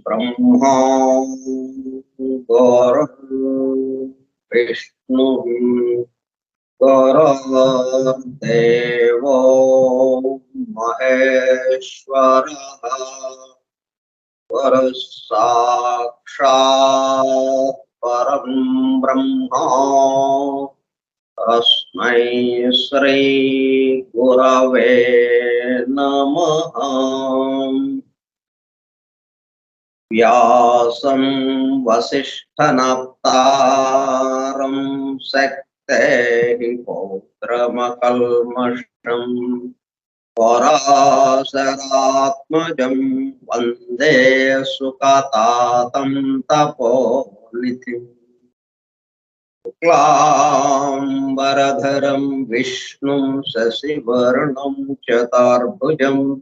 ब्रह्मा विष्णु गुरुर्देवो महेश्वरः गुरुस्साक्षात् परं ब्रह्म तस्मै श्री गुरवे नमः। व्यासं वसिष्ठनप्तारं शक्तेः पौत्रमकल्मषम् पराशरात्मजं वन्दे सुकतातं तपोनिधिम्। शुक्लाम्बरधरं विष्णुं शशिवर्णं चतुर्भुजम्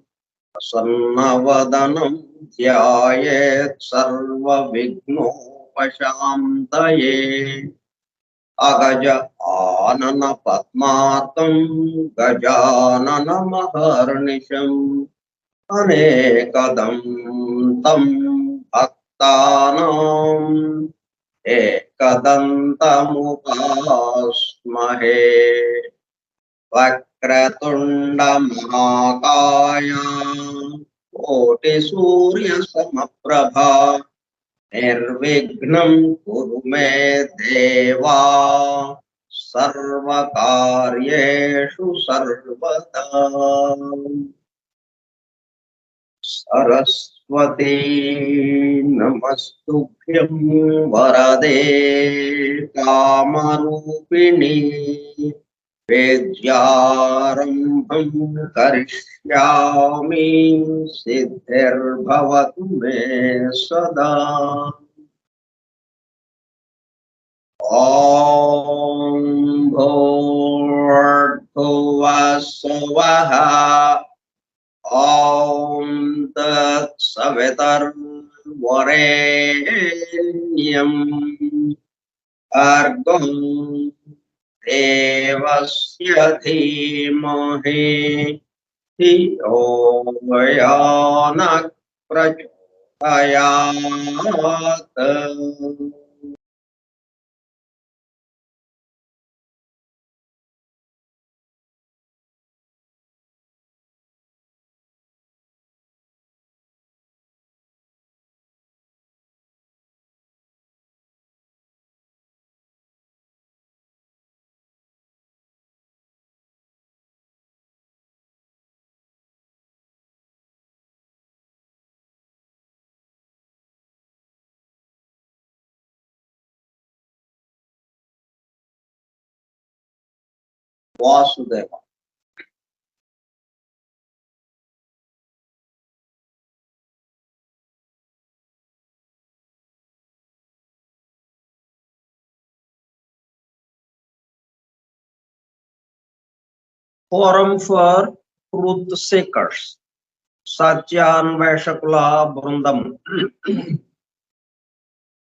प्रसन्नवदनं ध्यायेत् सर्वविघ्नोपशान्तये। अगज आनन पद्मार्कं गजाननमहर्निशम् अनेकदन्तं भक्तानाम् एकदन्तमुपास्महे। वक्रतुण्डमहाकाय कोटिसूर्यसमप्रभा निर्विघ्नं कुरु मे देवा सर्वकार्येषु सर्वदा। सरस्वती नमस्तुभ्यं वरदे कामरूपिणी वेद्यारम्भं करिष्यामि सिद्धिर्भवतु मे सदा। ॐ भूर्भुवः स्वः ॐ तत्सवितुर्वरेण्यं भर्गो देवस्य धीमहि धियो यो नः प्रचोदयात्। Vasudev Forum for Truth Seekers, Satyanveshakula Brundam,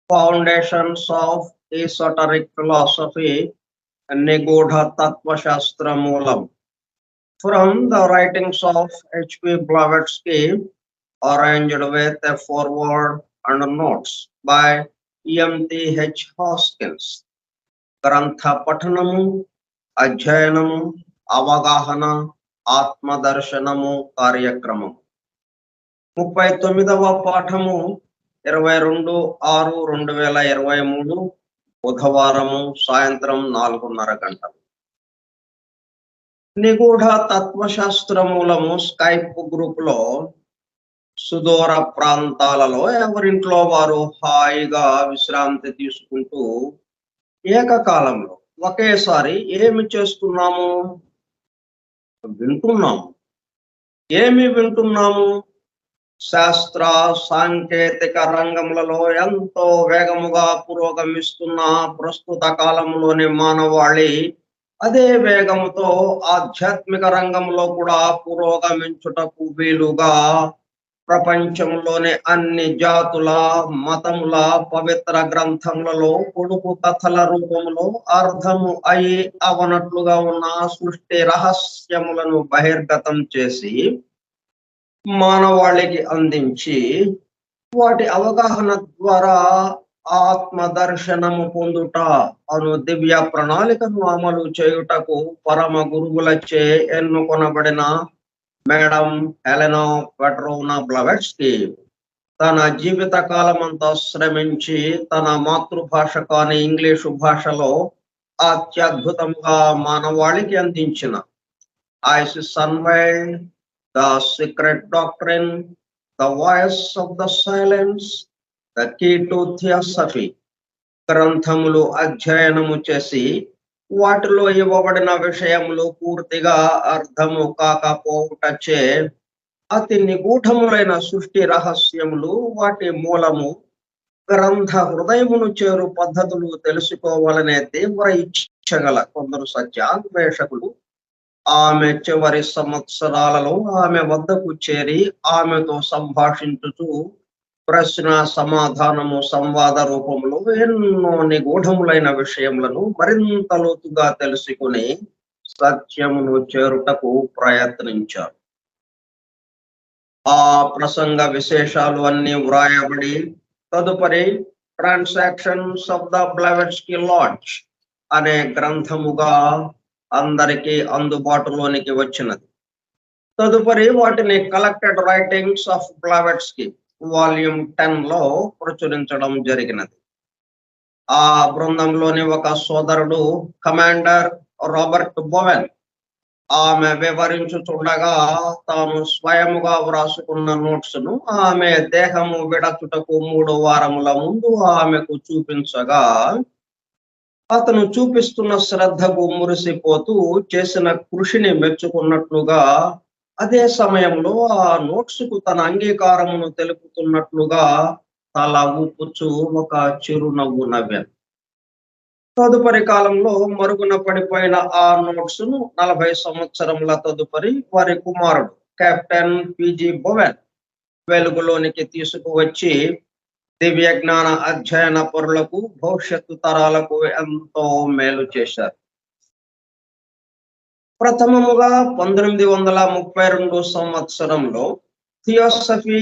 Foundations of Esoteric Philosophy, Nigodha Tattva Shastra Moolam. From the writings of H.P. Blavatsky, arranged with a foreword and notes by E.M.T.H. Hoskins. గ్రంథ పఠనము, అధ్యయనము, అవగాహన, ఆత్మదర్శనము కార్యక్రమం. 39వ పాఠము 22/6/2023 బుధవారము సాయంత్రం 4:30 గంటలు. నిగూఢ తత్వశాస్త్ర మూలము స్కైప్ గ్రూప్ లో సుదూర ప్రాంతాలలో ఎవరింట్లో వారు హాయిగా విశ్రాంతి తీసుకుంటూ ఏకకాలంలో ఒకేసారి ఏమి చేస్తున్నాము? వింటున్నాము. ఏమి వింటున్నాము? శాస్త్ర సాంకేతిక రంగములలో ఎంతో వేగముగా పురోగమిస్తున్న ప్రస్తుత కాలంలోని మానవాళి అదే వేగముతో ఆధ్యాత్మిక రంగంలో కూడా పురోగమించుటకు వీలుగా ప్రపంచంలోని అన్ని జాతుల మతముల పవిత్ర గ్రంథములలో పొడుపు కథల రూపంలో అర్థము అయి అవనట్లుగా ఉన్న సృష్టి రహస్యములను బహిర్గతం చేసి మానవాళికి అందించి వాటి అవగాహన ద్వారా ఆత్మ దర్శనము పొందుట అను దివ్య ప్రణాళికను అమలు చేయుటకు పరమ గురువులచే ఎన్నుకొనబడిన మేడం హెలెనా పెట్రోవ్నా బ్లవాట్స్కీ తన జీవిత కాలమంతా శ్రమించి తన మాతృభాష కాని ఇంగ్లీషు భాషలో అత్యద్భుతంగా మానవాళికి అందించిన Isis Unveiled, the Secret Doctrine, the Voice of the Silence, the Key to Theosophy గ్రంథములు అధ్యయనము చేసి వాటిలో ఇవ్వబడిన విషయములు పూర్తిగా అర్థము కాకపోవుటచే అతి నిగూఢములైన సృష్టి రహస్యములు, వాటి మూలము, గ్రంథ హృదయమును చేరు పద్ధతులు తెలుసుకోవాలనే తీవ్ర ఇచ్చగల కొందరు సత్యాన్వేషకులు ఆమె చివరి సంవత్సరాలలో ఆమె వద్దకు చేరి ఆమెతో సంభాషించుతూ ప్రశ్న సమాధానము సంవాద రూపంలో ఎన్నో నిగూఢములైన విషయములను మరింత లోతుగా తెలుసుకుని సత్యమును చేరుటకు ప్రయత్నించారు. ఆ ప్రసంగ విశేషాలు అన్ని వ్రాయబడి తదుపరి ట్రాన్సాక్షన్స్ ఆఫ్ ద బ్లవాట్స్కీ లాడ్జ్ అనే గ్రంథముగా అందరికీ అందుబాటులోనికి వచ్చినది. తదుపరి వాటిని కలెక్టెడ్ రైటింగ్స్ ఆఫ్ బ్లవాట్స్కీ వాల్యూమ్ 10లో ప్రచురించడం జరిగినది. ఆ బృందంలోని ఒక సోదరుడు కమాండర్ రాబర్ట్ బోవెన్ ఆమె వివరించుచుండగా తాను స్వయముగా వ్రాసుకున్న నోట్స్ ను ఆమె దేహము విడచుటకు 3 వారముల ముందు ఆమెకు చూపించగా అతను చూపిస్తున్న శ్రద్ధకు మురిసిపోతూ చేసిన కృషిని మెచ్చుకున్నట్లుగా అదే సమయంలో ఆ నోట్స్ కు తన అంగీకారమును తెలుపుతున్నట్లుగా తల ఊపుచూ ఒక చిరునవ్వు నవ్వాను. తదుపరి కాలంలో మరుగున పడిపోయిన ఆ నోట్స్ ను 40 సంవత్సరముల తదుపరి వారి కుమారుడు కెప్టెన్ పిజి బోవెన్ వెలుగులోనికి తీసుకువచ్చి దివ్య జ్ఞాన అధ్యయన పరులకు, భవిష్యత్తు తరాలకు ఎంతో మేలు చేశారు. ప్రథమముగా 1932 సంవత్సరంలో థియోసఫీ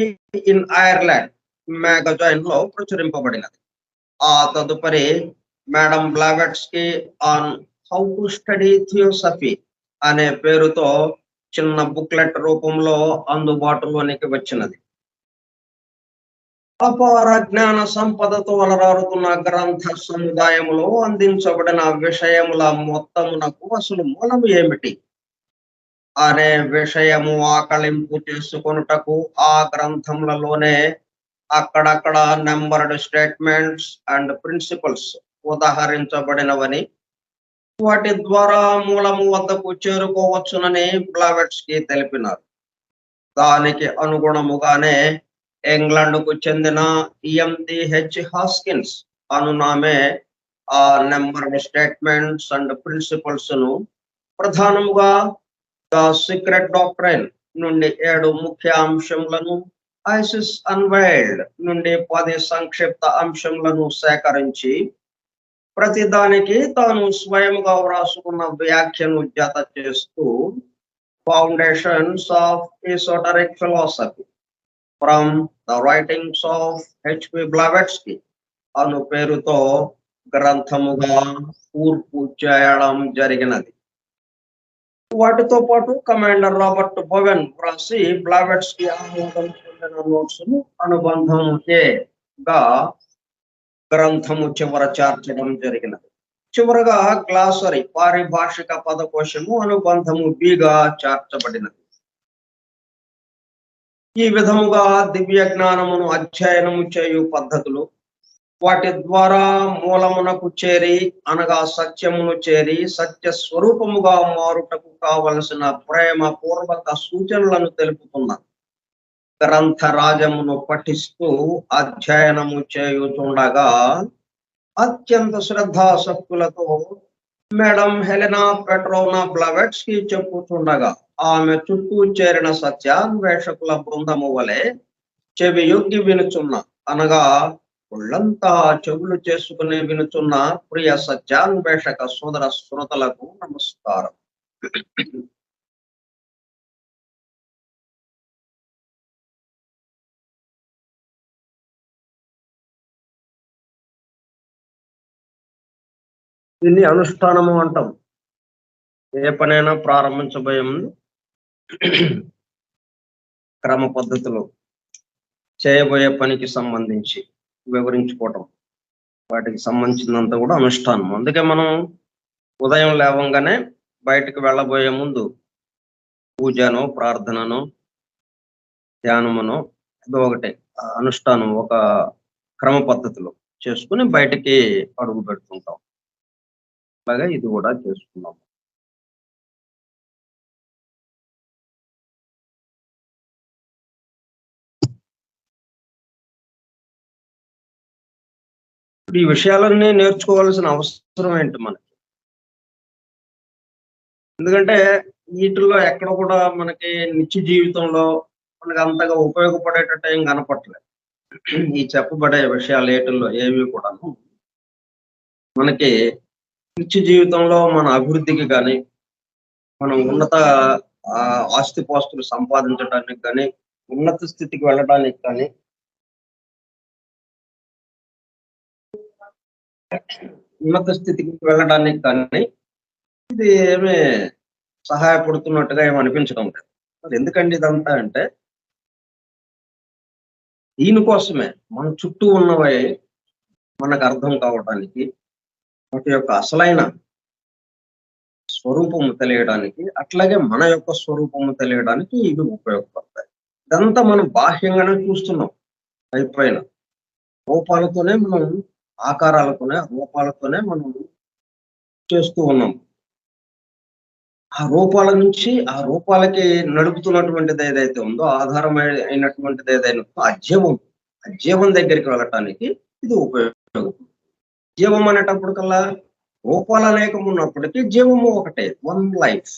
ఇన్ ఐర్లాండ్ మ్యాగజైన్ లో ప్రచురింపబడినది. ఆ తదుపరి madam Blavatsky on how to study theosophy అనే పేరుతో చిన్న బుక్లెట్ రూపంలో అందుబాటులోనికి వచ్చినది. అపార జ్ఞాన సంపదతో అలరారుతున్న గ్రంథ సముదాయములో అందించబడిన విషయముల మొత్తమునకు అసలు మూలము ఏమిటి అనే విషయము ఆకళింపు చేసుకొనుటకు ఆ గ్రంథములలోనే అక్కడక్కడ నెంబర్డ్ స్టేట్మెంట్స్ అండ్ ప్రిన్సిపల్స్ ఉదాహరించబడినవని, వాటి ద్వారా మూలము వద్దకు చేరుకోవచ్చునని బ్లవాట్స్కీ తెలిపినారు. దానికి అనుగుణముగానే ఇంగ్లాండ్ కు చెందిన E.M.T.H. హాస్కిన్స్ అనునామే ఆ నెంబర్డ్ స్టేట్మెంట్స్ అండ్ ప్రిన్సిపల్స్ ను ప్రధానముగా ద సీక్రెట్ డాక్ట్రైన్ నుండి 7 ముఖ్య అంశములను, ఐసిస్ అన్వైల్డ్ నుండి 10 సంక్షిప్త అంశములను సేకరించి ప్రతిదానికి తాను స్వయముగా వ్రాసుకున్న వ్యాఖ్యను జత చేస్తూ foundations of esoteric philosophy from the writings of HP Blavatsky అను పేరుతో గ్రంథముగా పూర్పు చేయడం జరిగినది. వాటితో పాటు కమాండర్ రాబర్ట్ బోవెన్ వ్రాసి బ్లావెట్స్కీ ఆమోదం పొందిన నోట్స్ ను అనుబంధం గా గ్రంథము చివర చేర్చడం జరిగినది. చివరగా గ్లాసరీ పారిభాషిక పదకోశము అనుబంధము బిగా చేర్చబడినది. ఈ విధముగా దివ్య జ్ఞానమును అధ్యయనము చేయు పద్ధతులు, వాటి ద్వారా మూలమునకు చేరి అనగా సత్యమును చేరి సత్య స్వరూపముగా మారుటకు కావలసిన ప్రేమ పూర్వక సూచనలను తెలుపుతున్న గ్రంథరాజమును పఠిస్తూ అధ్యయనము చేయుచుండగా అత్యంత శ్రద్ధాసక్తులతో మేడం హెలెనా పెట్రోవ్నా బ్లావెట్స్కీ చెప్పుచుండగా ఆమె చుట్టూ చేరిన సత్యాన్వేషకుల బృందము వలె చెవి యొగ్గి వినుచున్న అనగా ఒళ్ళంతా చెవులు చేసుకుని వినుచున్న ప్రియ సత్యాన్వేషక సోదర శ్రోతలకు నమస్కారం. దీన్ని అనుష్ఠానము అంటాం. ఏ పనైనా ప్రారంభించబోయే ముందు క్రమ పద్ధతులు చేయబోయే పనికి సంబంధించి వివరించుకోవటం, వాటికి సంబంధించినంత కూడా అనుష్ఠానం. అందుకే మనం ఉదయం లేవంగానే బయటకు వెళ్ళబోయే ముందు పూజనో ప్రార్థననో ధ్యానమునో ఏదో ఒకటి అనుష్ఠానం ఒక క్రమ పద్ధతిలో చేసుకుని బయటికి అడుగు పెడుతుంటాం. అలాగే ఇది కూడా చేసుకున్నాం. ఈ విషయాలన్నీ నేర్చుకోవాల్సిన అవసరం ఏంటి మనకి? ఎందుకంటే వీటిల్లో ఎక్కడ కూడా మనకి నిత్య జీవితంలో మనకి అంతగా ఉపయోగపడేటట్టు ఏం కనపట్లేదు. ఈ చెప్పబడే విషయాలు ఏటిల్లో ఏవి కూడాను మనకి నిత్య జీవితంలో మన అభివృద్ధికి కానీ, మనం ఉన్నత ఆస్తిపాస్తులు సంపాదించడానికి కానీ, ఉన్నత స్థితికి వెళ్ళడానికి కానీ, ఇది ఏమీ సహాయపడుతున్నట్టుగా ఏమి అనిపించడం లేదు. అది ఎందుకండి ఇదంతా అంటే దీనికోసమే మన చుట్టూ ఉన్నవే మనకు అర్థం కావడానికి, వాటి యొక్క అసలైన స్వరూపము తెలియడానికి, అట్లాగే మన యొక్క స్వరూపము తెలియడానికి ఇవి ఉపయోగపడతాయి. ఇదంతా మనం బాహ్యంగానే చూస్తున్నాం. అయిపోయిన రూపాలతోనే మనం ఆకారాలతోనే రూపాలతోనే మనం చేస్తూ ఉన్నాం. ఆ రూపాల నుంచి ఆ రూపాలకి నడుపుతున్నటువంటిది ఏదైతే ఉందో, ఆధారమైనటువంటిది ఏదైనా ఆ జీవం దగ్గరికి వెళ్ళటానికి ఇది ఉపయోగం. జీవం అనేటప్పటికల్లా రూపాలు అనేకం ఉన్నప్పటికీ జీవము ఒకటే. వన్ లైఫ్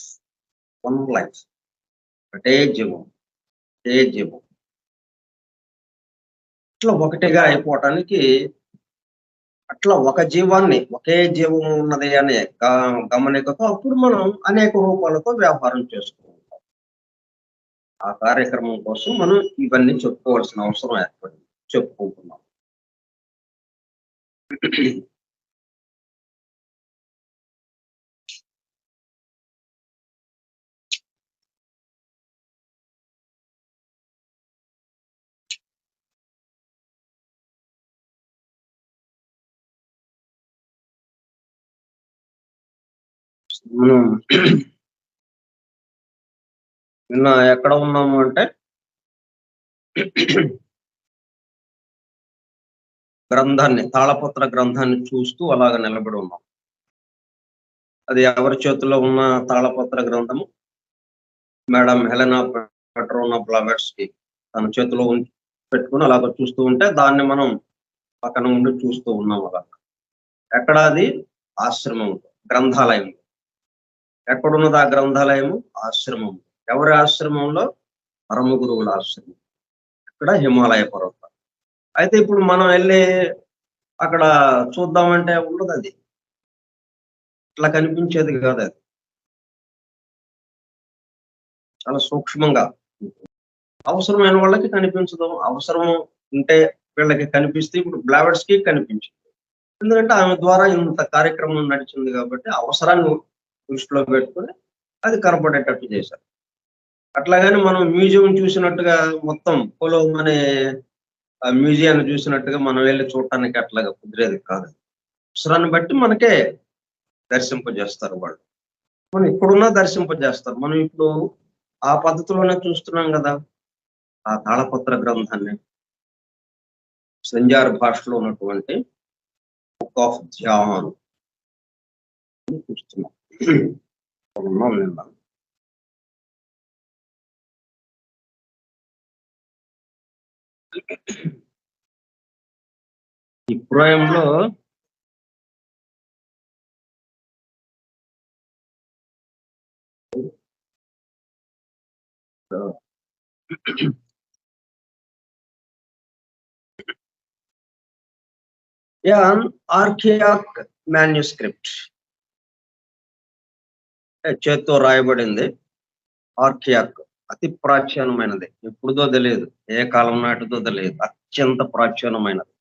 ఒకటే జీవం. ఇట్లా ఒకటిగా అయిపోవటానికి, అట్లా ఒక జీవాన్ని ఒకే జీవము ఉన్నది అనే గమనికతో అప్పుడు మనం అనేక రూపాలతో వ్యవహారం చేసుకుంటాం. ఆ కార్యక్రమం కోసం మనం ఇవన్నీ చెప్పుకోవాల్సిన అవసరం ఏర్పడింది. చెప్పుకుంటున్నాం. మనం నిన్న ఎక్కడ ఉన్నాము అంటే తాళపత్ర గ్రంథాన్ని చూస్తూ అలాగ నిలబడి ఉన్నాం. అది ఎవరి చేతిలో ఉన్న తాళపత్ర గ్రంథము? మేడం హెలెనా పెట్రోవ్నా బ్లావెట్స్కీ తన చేతిలో పెట్టుకుని అలాగ చూస్తూ ఉంటే దాన్ని మనం పక్కన ఉండి చూస్తూ ఉన్నాం. అలా ఎక్కడ? అది ఆశ్రమం, గ్రంథాలయం. ఎక్కడున్నది ఆ గ్రంథాలయము? ఆశ్రమం. ఎవరి ఆశ్రమంలో? పరమ గురువుల ఆశ్రమం. ఇక్కడ హిమాలయ పర్వతం. అయితే ఇప్పుడు మనం వెళ్ళి అక్కడ చూద్దామంటే ఉండదది. ఇట్లా కనిపించేది కాదది. చాలా సూక్ష్మంగా. అవసరమైన వాళ్ళకి కనిపించదు. అవసరం ఉంటే వీళ్ళకి కనిపిస్తే ఇప్పుడు బ్లావెట్స్‌కి కనిపించింది. ఎందుకంటే ఆమె ద్వారా ఇంత కార్యక్రమం నడిచింది కాబట్టి అవసరాన్ని దృష్టిలో పెట్టుకొని అది కనపడేటట్టు చేశారు. అట్లాగని మనం మ్యూజియం చూసినట్టుగా మొత్తం పొలం అనే మ్యూజియాన్ని చూసినట్టుగా మనం వెళ్లి చూడటానికి అట్లాగా కుదిరేది కాదు. అవసరాన్ని బట్టి మనకే దర్శింపజేస్తారు వాళ్ళు. మనం ఇక్కడున్నా దర్శింపజేస్తారు. మనం ఇప్పుడు ఆ పద్ధతిలోనే చూస్తున్నాం గదా! ఆ తాళపత్ర గ్రంథాన్ని. సంజార్ భాషలో ఉన్నటువంటి బుక్ ఆఫ్ ధ్యాన్ అని చూస్తున్నాం. ఉన్నాం నిన్న. ఈ పురాయంలో యాన్ ఆర్కియాక్ మాన్యుస్క్రిప్ట్ చేత్తో రాయబడింది. ఆర్కియాక్ అతి ప్రాచీనమైనది. ఎప్పుడుదో తెలియదు. ఏ కాలం నాటిదో తెలియదు. అత్యంత ప్రాచీనమైనది.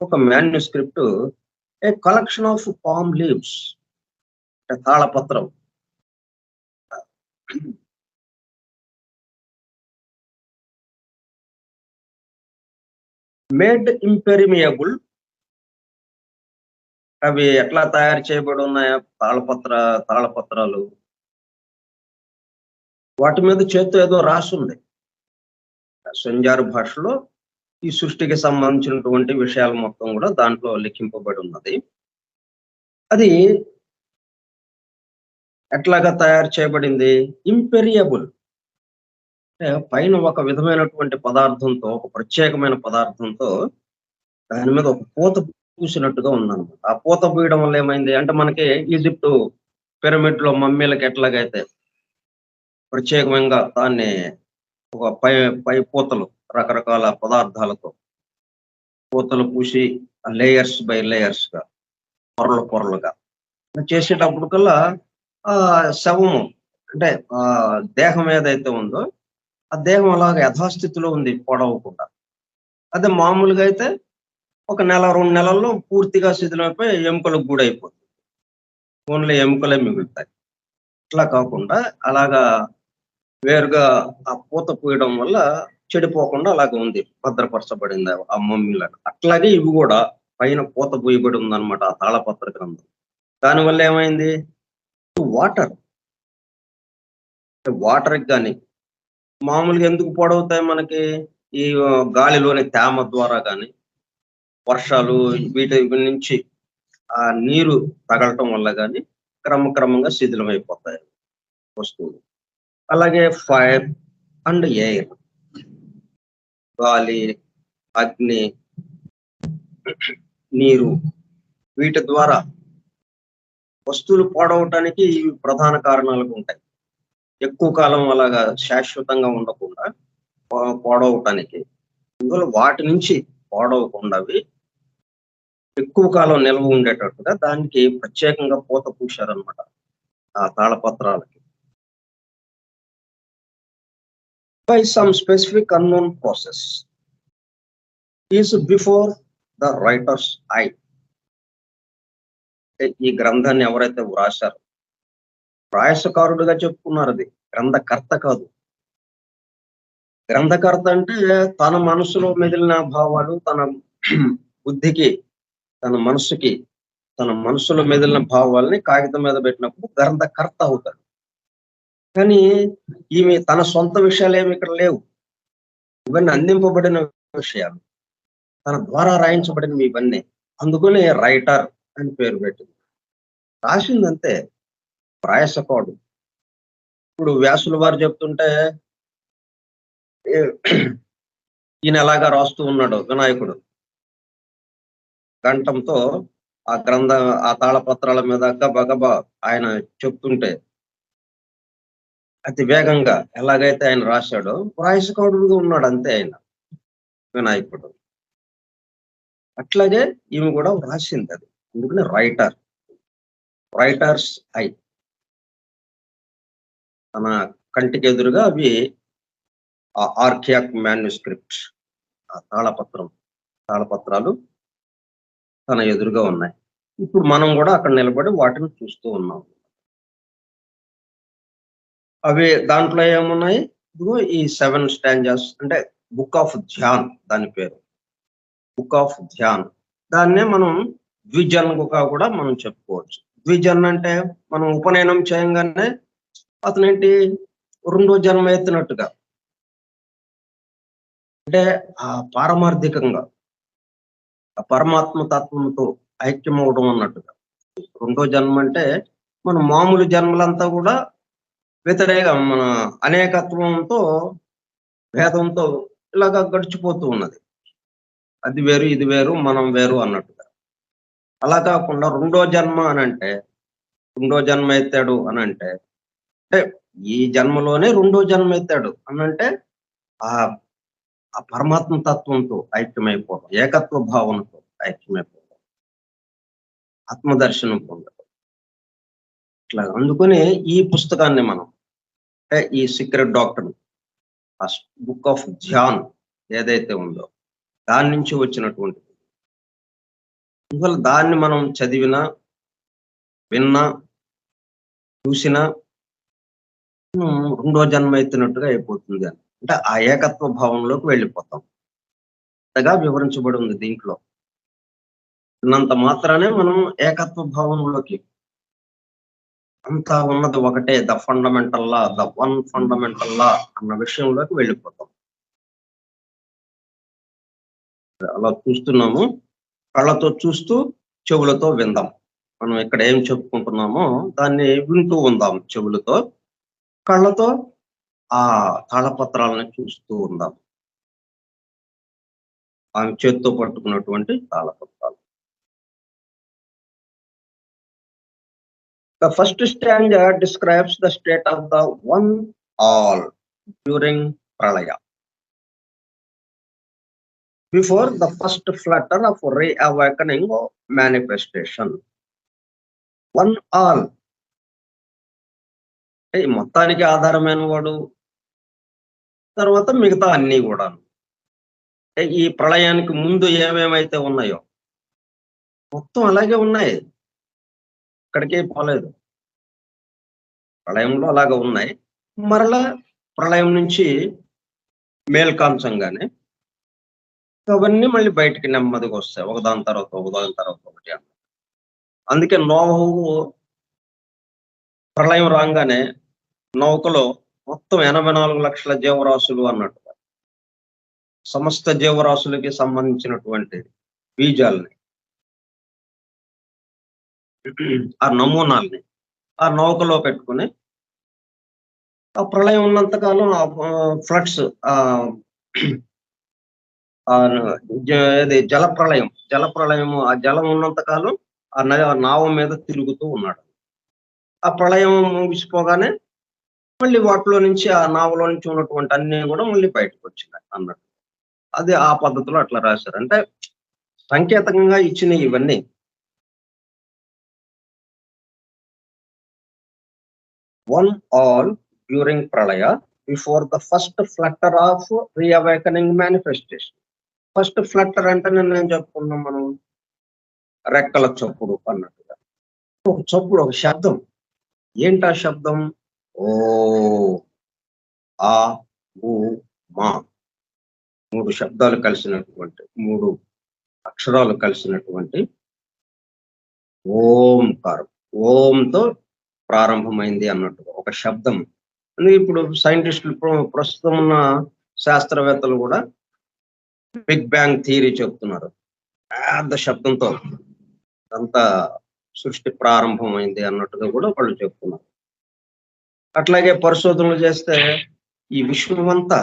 ఒక manuscript a collection of palm leaves తాళపత్రం. Made impermeable. అవి ఎట్లా తయారు చేయబడి ఉన్నాయా తాళపత్రాలు వాటి మీద చేత్తో ఏదో రాసుంది. సంజారు భాషలో ఈ సృష్టికి సంబంధించినటువంటి విషయాలు మొత్తం కూడా దాంట్లో లిఖింపబడి ఉన్నది. అది ఎట్లాగా తయారు చేయబడింది? ఇంపెరియబుల్ అంటే పైన ఒక విధమైనటువంటి పదార్థంతో, ఒక ప్రత్యేకమైన పదార్థంతో దాని మీద ఒక పూత పూసినట్టుగా ఉందన్నమాట. ఆ పూత పూయడం వల్ల ఏమైంది అంటే మనకి ఈజిప్ట్ పిరమిడ్ లో మమ్మీలకు ఎట్లాగైతే ప్రత్యేకంగా దాన్ని ఒక పై పూతలు రకరకాల పదార్థాలతో పూతలు పూసి లేయర్స్ బై లేయర్స్ గా పొరలుగా చేసేటప్పుడు కల్లా ఆ శవము అంటే దేహం ఏదైతే ఉందో ఆ దేహం అలాగ యథాస్థితిలో ఉంది పొడవకుండా. అదే మామూలుగా అయితే ఒక నెల 2 నెలల్లో పూర్తిగా శిథిలమైపోయి ఎముకలకు గూడైపోతుంది. ఓన్లీ ఎముకలే మిగులుతాయి. ఇట్లా కాకుండా అలాగా వేరుగా ఆ పూత పూయడం వల్ల చెడిపోకుండా అలాగ ఉంది. భద్రపరచబడింది ఆ మమ్మీలను. అట్లాగే ఇవి కూడా పైన పూత పూయబడి ఉందన్నమాట ఆ తాళపత్ర గ్రంథం. దానివల్ల ఏమైంది? వాటర్ వాటర్‌కి గాని మామూలుగా ఎందుకు పాడవుతాయి మనకి? ఈ గాలిలోని తేమ ద్వారా గాని, వర్షాలు వీటి నుంచి ఆ నీరు తగలటం వల్ల గాని క్రమక్రమంగా శిథిలమైపోతాయి వస్తువులు. అలాగే ఫైర్ అండ్ ఎయిర్, గాలి, అగ్ని, నీరు వీటి ద్వారా వస్తువులు పాడవటానికి ఇవి ప్రధాన కారణాలుగా ఉంటాయి. ఎక్కువ కాలం అలాగా శాశ్వతంగా ఉండకుండా పాడవటానికి. అందువల్ల వాటి నుంచి పాడవకుండావి ఎక్కువ కాలం నిల్వ ఉండేటట్టుగా దానికి ప్రత్యేకంగా పూత పూశారనమాట ఆ తాళపత్రాలకి. By some specific unknown process is before the writer's eye. ఈ గ్రంథాన్ని ఎవరైతే వ్రాశారో ప్రాయసకారుడుగా చెప్పుకున్నారు. అది గ్రంథకర్త కాదు. గ్రంథకర్త అంటే తన మనసులో మెదిలిన భావాలు తన బుద్ధికి, తన మనసులో మెదిలిన భావాల్ని కాగితం మీద పెట్టినప్పుడు గ్రంథకర్త అవుతాడు. కానీ ఈమె తన సొంత విషయాలు ఏమి ఇక్కడ లేవు. ఇవన్నీ అందింపబడిన విషయాలు, తన ద్వారా రాయించబడినవి ఇవన్నీ. అందుకని రైటర్ అని పేరు పెట్టింది. రాసిందంతే ప్రాయసకాడు. ఇప్పుడు వ్యాసుల వారు చెప్తుంటే ఈయన ఎలాగా రాస్తూ ఉన్నాడు వినాయకుడు కంఠంతో ఆ తాళపత్రాల మీద గబగబా ఆయన చెప్తుంటే అతి వేగంగా ఎలాగైతే ఆయన రాశాడో వ్రాయసకారుడుగా ఉన్నాడు అంతే ఆయన వినాయకుడు. అట్లాగే ఈమె కూడా వ్రాసింది అది. అందుకని రైటర్స్ ఐ. తన కంటికి ఎదురుగా అవి ఆర్కియాక్ మాన్యుస్క్రిప్ట్, ఆ తాళపత్రాలు తన ఎదురుగా ఉన్నాయి. ఇప్పుడు మనం కూడా అక్కడ నిలబడి వాటిని చూస్తూ ఉన్నాం. అవి దాంట్లో ఏమున్నాయి? ఇదిగో ఈ 7 స్టాంజాస్ అంటే బుక్ ఆఫ్ ధ్యాన్ దాని పేరు. Book of Dhyan. దాన్నే మనం ద్విజన్‌గా కూడా మనం చెప్పుకోవచ్చు. ద్విజన్ అంటే మనం ఉపనయనం చేయంగానే అతనేంటి రెండో జన్మ ఎత్తినట్టుగా. అంటే ఆ పారమార్థికంగా ఆ పరమాత్మ తత్వంతో ఐక్యమవ్వడం అన్నట్టుగా. రెండో జన్మ అంటే మన మామూలు జన్మలంతా కూడా మన అనేకత్వంతో, భేదంతో ఇలాగా గడిచిపోతూ ఉన్నది. అది వేరు, ఇది వేరు, మనం వేరు అన్నట్టుగా. అలా కాకుండా రెండో జన్మ అనంటే, రెండో జన్మ ఎత్తాడు అనంటే, అంటే ఈ జన్మలోనే రెండో జన్మ ఎత్తాడు అనంటే ఆ ఆ పరమాత్మ తత్వంతో ఐక్యమైపోవడం, ఏకత్వ భావనతో ఐక్యమైపోవడం, ఆత్మదర్శనం పొందడం. ఇట్లా అందుకని ఈ పుస్తకాన్ని మనం అంటే ఈ secret doctor book of Dhyan ఏదైతే ఉందో దాని నుంచి వచ్చినటువంటిది. అందువల్ల దాన్ని మనం చదివినా, విన్నా, చూసినా రెండో జన్మ ఎత్తినట్టుగా అయిపోతుంది అని. అంటే ఆ ఏకత్వ భావంలోకి వెళ్ళిపోతాం. అంతగా వివరించబడి ఉంది దీంట్లో. ఉన్నంత మాత్రానే మనం ఏకత్వ భావంలోకి, అంతా ఉన్నది ఒకటే, the fundamental law, the one fundamental లా అన్న విషయంలోకి వెళ్ళిపోతాం. అలా చూస్తున్నాము. కళ్ళతో చూస్తూ చెవులతో విందాం. మనం ఇక్కడ ఏం చెప్పుకుంటున్నామో దాన్ని వింటూ ఉందాం చెవులతో. కళ్ళతో ఆ తాళపత్రాలను చూస్తూ ఉందాం. ఆమె చేత్తో పట్టుకున్నటువంటి తాళపత్రాలు. The first stanza describes the state of the one all during pralaya. Before the first flutter of reawakening or manifestation. One all. మొత్తానికి ఆధారమైన వాడు, తర్వాత మిగతా అన్నీ కూడా. ఈ ప్రళయానికి ముందు ఏమేమైతే ఉన్నాయో మొత్తం అలాగే ఉన్నాయి, ఇక్కడికే పోలేదు. ప్రళయంలో అలాగే ఉన్నాయి. మరలా ప్రళయం నుంచి మేల్కాంచంగానే అవన్నీ మళ్ళీ బయటికి నెమ్మదిగా వస్తాయి, ఒకదాని తర్వాత ఒకటి అన్న. అందుకే నోవహు ప్రళయం రాగానే నౌకలో మొత్తం 84 లక్షల జీవరాశులు అన్నట్టుగా సమస్త జీవరాశులకి సంబంధించినటువంటి బీజాలని, ఆ నమూనాల్ని ఆ నౌకలో పెట్టుకుని ఆ ప్రళయం ఉన్నంతకాలం ఆ ఫ్లడ్స్ జలప్రళయం ఆ జలం ఉన్నంతకాలం ఆ నావ మీద తిరుగుతూ ఉన్నాడు. ఆ ప్రళయం ముగిసిపోగానే మళ్ళీ వాటిలో నుంచి ఆ నావలో నుంచి ఉన్నటువంటి అన్ని కూడా మళ్ళీ బయటకు వచ్చినాయి అన్నట్టు. అది ఆ పద్ధతిలో అట్లా రాశారు. అంటే సంకేతంగా ఇచ్చిన ఇవన్నీ. One all during pralaya before the first flutter of reawakening manifestation. First Flutter అంటే నేను చెప్పుకున్నాం మనం రెక్కల చప్పుడు అన్నట్టుగా. ఒక చప్పుడు, ఒక శబ్దం. ఏంటా శబ్దం? ఓ, ఆ, ఊ, మా 3 శబ్దాలు కలిసినటువంటి, 3 అక్షరాలు కలిసినటువంటి ఓంకారం. ఓంతో ప్రారంభమైంది అన్నట్టుగా ఒక శబ్దం. ఇప్పుడు సైంటిస్టులు ప్రస్తుతం ఉన్న శాస్త్రవేత్తలు కూడా బిగ్ బ్యాంగ్ థియరీ చెప్తున్నారు. పెద్ద శబ్దంతో అంతా సృష్టి ప్రారంభమైంది అన్నట్టుగా కూడా వాళ్ళు చెప్తున్నారు. అట్లాగే పరిశోధనలు చేస్తే ఈ విశ్వమంతా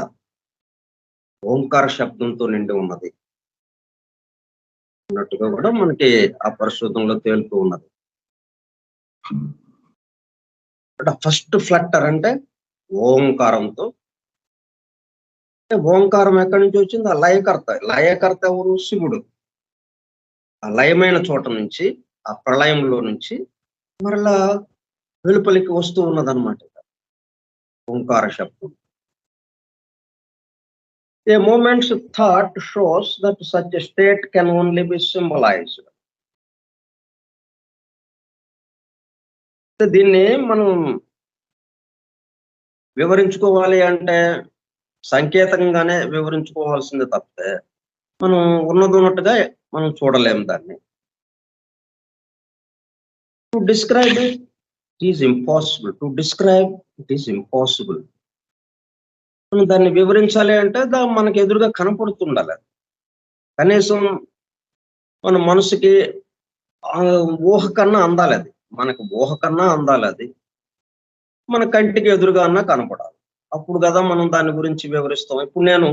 ఓంకార శబ్దంతో నిండి ఉన్నది అన్నట్టుగా కూడా మనకి ఆ పరిశోధనలో తేలుతూ ఉన్నది. ఫస్ట్ ఫ్లట్టర్ అంటే ఓంకారంతో. ఓంకారం ఎక్కడి నుంచి వచ్చింది? ఆ లయకర్త. లయకర్త ఎవరు? శివుడు. ఆ లయమైన చోట నుంచి, ఆ ప్రళయంలో నుంచి మరలా వెలుపలికి వస్తూ ఉన్నదన్నమాట ఓంకార శబ్దం. A moment's thought shows that such a state can only be symbolized. దీన్ని మనం వివరించుకోవాలి అంటే సంకేతంగానే వివరించుకోవాల్సింది తప్పితే మనం ఉన్నట్టుగా మనం చూడలేము దాన్ని. To describe it is impossible. To describe it is impossible. మనం దాన్ని వివరించాలి అంటే మనకి ఎదురుగా కనపడుతుండాలి. కనీసం మన మనసుకి ఊహ కన్నా అందాలి అది. మనకు ఊహ కన్నా అందాలి అది. మన కంటికి ఎదురుగా అన్నా కనపడాలి. అప్పుడు కదా మనం దాని గురించి వివరిస్తాం. ఇప్పుడు నేను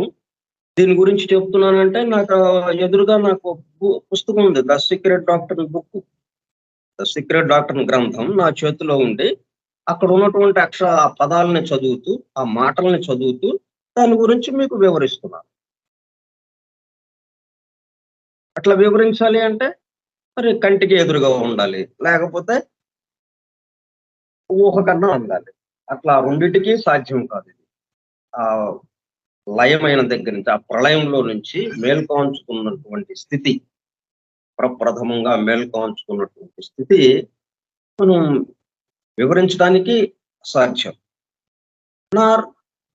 దీని గురించి చెప్తున్నానంటే నాకు ఎదురుగా నాకు పుస్తకం ఉంది. The secret doctor book, the secret doctor గ్రంథం నా చేతిలో ఉండి అక్కడ ఉన్నటువంటి ఆ పదాలని చదువుతూ, ఆ మాటల్ని చదువుతూ దాని గురించి మీకు వివరిస్తున్నాను. అట్లా వివరించాలి అంటే మరి కంటికి ఎదురుగా ఉండాలి, లేకపోతే ఊహ కన్నా ఉండాలి. అట్లా రెండిటికి సాధ్యం కాదు ఇది. ఆ లయమైన దగ్గర నుంచి, ఆ ప్రళయంలో నుంచి మేల్కాంచుకున్నటువంటి స్థితి, ప్రప్రథమంగా మేల్కాంచుకున్నటువంటి స్థితి మనం వివరించడానికి సాధ్యం. నార్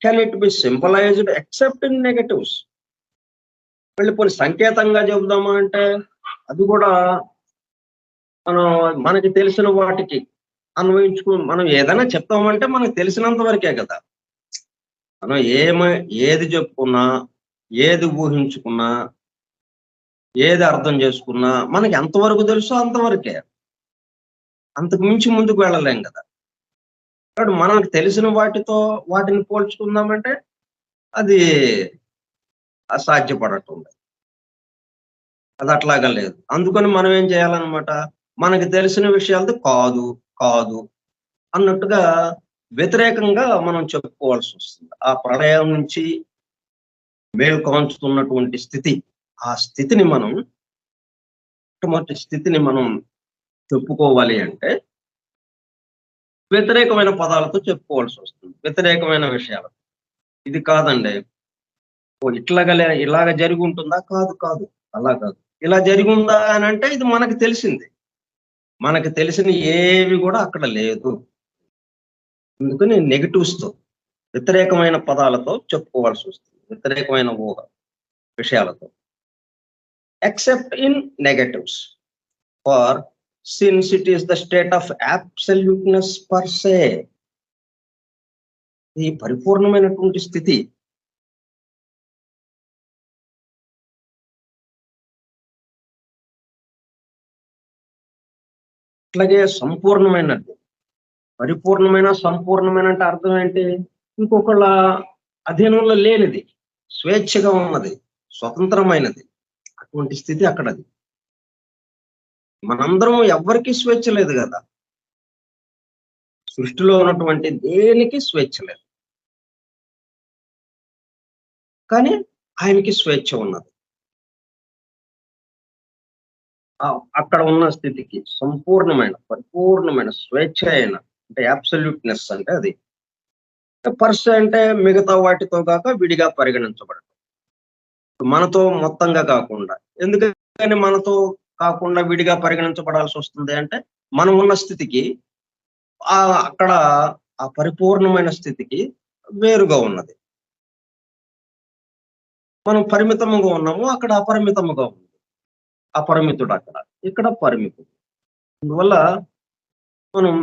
can it be symbolised except in negatives. కొన్ని సంకేతంగా చెబుదామా అంటే అది కూడా మనకి తెలిసిన వాటికి మనం ఏదైనా చెప్తామంటే మనకు తెలిసినంత వరకే కదా. మనం ఏది చెప్పుకున్నా, ఏది ఊహించుకున్నా, ఏది అర్థం చేసుకున్నా మనకి ఎంతవరకు తెలుసో అంతవరకే. అంతకు మించి ముందుకు వెళ్ళలేం కదా. కాబట్టి మనకు తెలిసిన వాటిని పోల్చుకుందామంటే అది అసాధ్యపడటం. అది అట్లాగా లేదు. అందుకని మనం ఏం చేయాలన్నమాట, మనకి తెలిసిన విషయాలతో కాదు కాదు అన్నట్టుగా వ్యతిరేకంగా మనం చెప్పుకోవాల్సి వస్తుంది. ఆ ప్రళయం నుంచి మేల్కాంచుతున్నటువంటి స్థితి, ఆ స్థితిని మనం మొట్టమొదటి స్థితిని మనం చెప్పుకోవాలి అంటే వ్యతిరేకమైన పదాలతో చెప్పుకోవాల్సి వస్తుంది. వ్యతిరేకమైన విషయాలు. ఇది కాదండి, ఇలాగ జరిగి ఉంటుందా? కాదు కాదు, అలా కాదు. ఇలా జరిగి ఉందా అని అంటే ఇది మనకు తెలిసింది. మనకు తెలిసిన ఏవి కూడా అక్కడ లేదు. అందుకని నెగటివ్స్తో, వ్యతిరేకమైన పదాలతో చెప్పుకోవాల్సి వస్తుంది. వ్యతిరేకమైన విషయాలతో. Except in negatives, for since it is the state of absoluteness per se. ఈ పరిపూర్ణమైనటువంటి స్థితి. అట్లాగే సంపూర్ణమైనది. పరిపూర్ణమైన, సంపూర్ణమైన అంటే అర్థం ఏంటి? ఇంకొకళ్ళ అధీనంలో లేనిది, స్వేచ్ఛగా ఉన్నది, స్వతంత్రమైనది. అటువంటి స్థితి అక్కడది. మనందరం ఎవ్వరికీ స్వేచ్ఛ లేదు కదా. సృష్టిలో ఉన్నటువంటి దేనికి స్వేచ్ఛ లేదు, కానీ ఆయనకి స్వేచ్ఛ ఉన్నది. అక్కడ ఉన్న స్థితికి సంపూర్ణమైన, పరిపూర్ణమైన స్వేచ్ఛ అయిన అంటే అబ్సల్యూట్నెస్ అంటే అది. పర్స్ అంటే మిగతా వాటితో కాక విడిగా పరిగణించబడటం, మనతో మొత్తంగా కాకుండా. ఎందుకని మనతో కాకుండా విడిగా పరిగణించబడాల్సి వస్తుంది అంటే మనం ఉన్న స్థితికి అక్కడ ఆ పరిపూర్ణమైన స్థితికి వేరుగా ఉన్నది. మనం పరిమితముగా ఉన్నాము, అక్కడ అపరిమితముగా ఉంది. అపరిమితుడు అక్కడ, ఇక్కడ పరిమితుడు. అందువల్ల మనం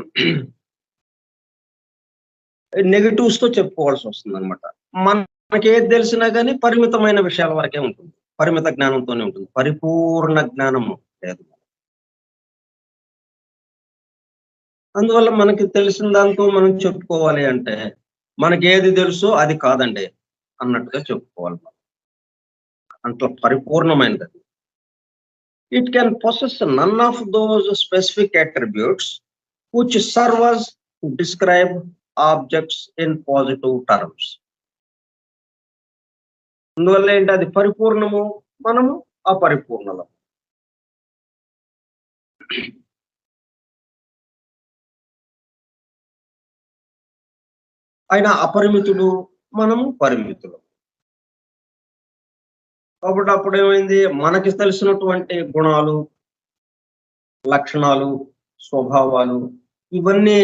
నెగటివ్స్ తో చెప్పుకోవాల్సి వస్తుంది అనమాట. మనకి ఏది తెలిసినా కానీ పరిమితమైన విషయాల వరకే ఉంటుంది, పరిమిత జ్ఞానంతోనే ఉంటుంది. పరిపూర్ణ జ్ఞానము లేదు. అందువల్ల మనకి తెలిసిన దాంతో మనం చెప్పుకోవాలి అంటే మనకి ఏది తెలుసో అది కాదండి అన్నట్టుగా చెప్పుకోవాలి. అంత పరిపూర్ణమైనది. It can possess none of those specific attributes which serve us to describe objects in positive terms. అందువల్ల ఏంటి, అది పరిపూర్ణము, మనము అపరిపూర్ణలం. ఆయన అపరిమితుడు, మనము పరిమితులు. కాబట్టి అప్పుడు ఏమైంది, మనకి తెలిసినటువంటి గుణాలు, లక్షణాలు, స్వభావాలు ఇవన్నీ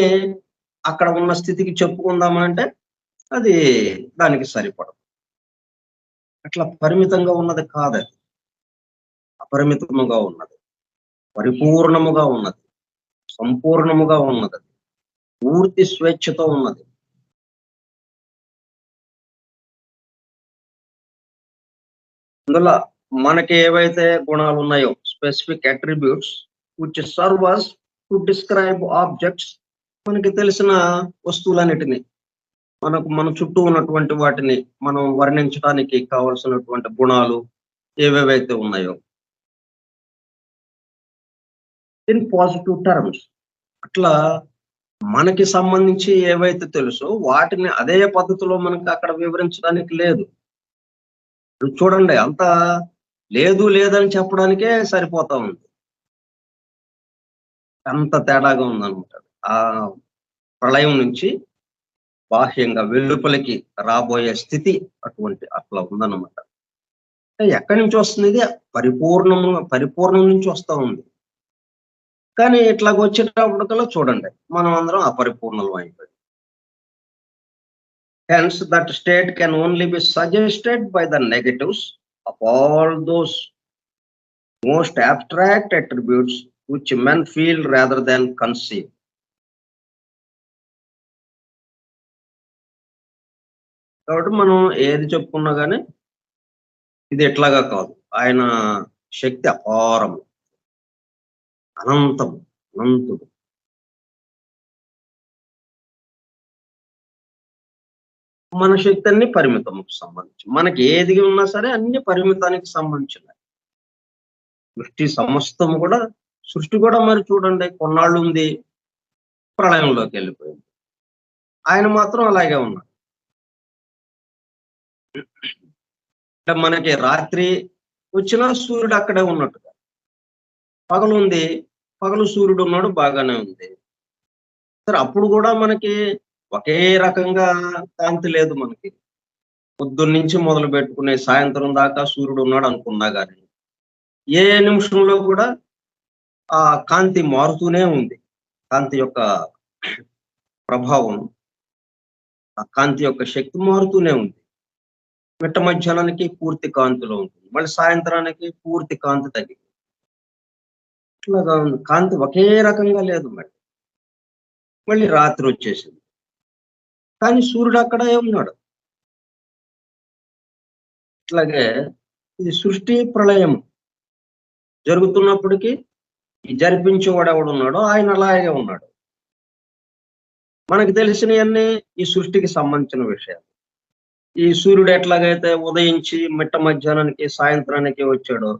అక్కడ ఉన్న స్థితికి చెప్పుకుందామంటే అది దానికి సరిపడదు. అట్లా పరిమితంగా ఉన్నది కాదది. అపరిమితముగా ఉన్నది, పరిపూర్ణముగా ఉన్నది, సంపూర్ణముగా ఉన్నది, పూర్తి స్వేచ్ఛతో ఉన్నది. అందులో మనకి ఏవైతే గుణాలు ఉన్నాయో, specific attributes which serve us to describe objects, మనకి తెలిసిన వస్తువులన్నిటిని, మన చుట్టూ ఉన్నటువంటి వాటిని మనం వర్ణించడానికి కావలసినటువంటి గుణాలు ఏవేవైతే ఉన్నాయో ఇన్ పాజిటివ్ టర్మ్స్, అట్లా మనకి సంబంధించి ఏవైతే తెలుసో వాటిని అదే పద్ధతిలో మనకి అక్కడ వివరించడానికి లేదు. చూడండి, అంత లేదు లేదని చెప్పడానికే సరిపోతా ఉంది. అంత తేడాగా ఉందన్నమాట. ఆ ప్రళయం నుంచి బాహ్యంగా వెలుపలికి రాబోయే స్థితి అట్లా ఉందన్నమాట. ఎక్కడి నుంచి వస్తుంది? ఇది పరిపూర్ణం నుంచి వస్తా ఉంది. కానీ ఇట్లాగ వచ్చేటప్పటికల్లా చూడండి, మనం అందరం అపరిపూర్ణం అయిపోయింది. Hence, that state can only be suggested by the negatives of all those most abstract attributes which men feel rather than conceive. కాబట్టి మనం ఏది చెప్పుకున్నా కానీ ఇది ఎట్లాగా కాదు. ఆయన శక్తి అపారము, అనంతము, అనంతుడు. మన శక్తి అన్ని పరిమితముకు సంబంధించి, మనకి ఏది ఉన్నా సరే అన్ని పరిమితానికి సంబంధించినవి. సృష్టి కూడా మరి చూడండి, కొన్నాళ్ళు ఉంది, ప్రళయంలోకి వెళ్ళిపోయింది. ఆయన మాత్రం అలాగే ఉన్నాడు. అంటే మనకి రాత్రి వచ్చినా సూర్యుడు అక్కడే ఉన్నట్టుగా, పగలు ఉంది, పగలు సూర్యుడు ఉన్నాడు, బాగానే ఉంది. సరే, అప్పుడు కూడా మనకి ఒకే రకంగా కాంతి లేదు. మనకి పొద్దున్నుంచి మొదలు పెట్టుకునే సాయంత్రం దాకా సూర్యుడు ఉన్నాడు అనుకున్నా కానీ ఏ నిమిషంలో కూడా ఆ కాంతి మారుతూనే ఉంది. కాంతి యొక్క ప్రభావం, ఆ కాంతి యొక్క శక్తి మారుతూనే ఉంది. మిట్ట మధ్యాహ్నానికి పూర్తి కాంతిలో ఉంటుంది, మళ్ళీ సాయంత్రానికి పూర్తి కాంతి తగ్గింది. ఇట్లాగా ఉంది, కాంతి ఒకే రకంగా లేదు. మళ్ళీ రాత్రి వచ్చేసింది, కానీ సూర్యుడు అక్కడే ఉన్నాడు. ఇట్లాగే ఇది సృష్టి ప్రళయం జరుగుతున్నప్పటికీ ఈ జరిపించేవాడు ఎవడున్నాడో ఆయన అలాగే ఉన్నాడు. మనకు తెలిసినవన్నీ ఈ సృష్టికి సంబంధించిన విషయాలు. ఈ సూర్యుడు ఎట్లాగైతే ఉదయించి మిట్ట మధ్యాహ్నానికి సాయంత్రానికి వచ్చాడో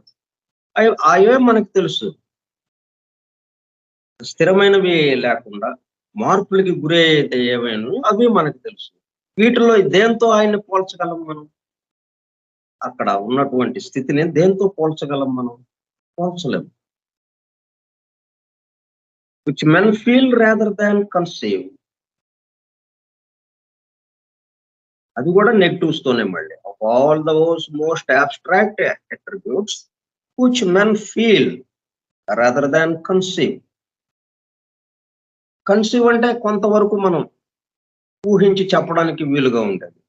అవే మనకు తెలుసు. స్థిరమైనవి లేకుండా మార్పులకి గురి అయితే ఏమైనా అవి మనకు తెలుసు. వీటిలో దేంతో ఆయన్ని పోల్చగలం మనం? అక్కడ ఉన్నటువంటి స్థితిని దేంతో పోల్చగలం మనం? పోల్చలేము. which men feel rather than conceive. అది కూడా నెగిటివ్స్ తోనే మళ్ళీ. of all those most abstract attributes which men feel rather than conceive. Conceive అంటే కొంతవరకు మనం ఊహించి చెప్పడానికి వీలుగా ఉంటుంది.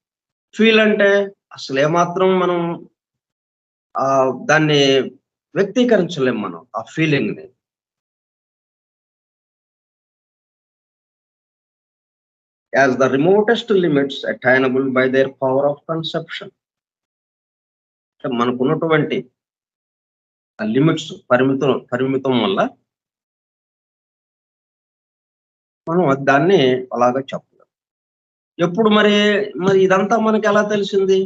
ఫీల్ అంటే అసలు ఏమాత్రం మనం దాన్ని వ్యక్తీకరించలేం మనం, ఆ ఫీలింగ్ ని. as the remotest limits attainable by their power of conception. మనకున్నటువంటి లిమిట్స్ పరిమితం వల్ల మనం దాన్ని అలాగా చెప్పలేం. ఎప్పుడు మరి ఇదంతా మనకి ఎలా తెలిసింది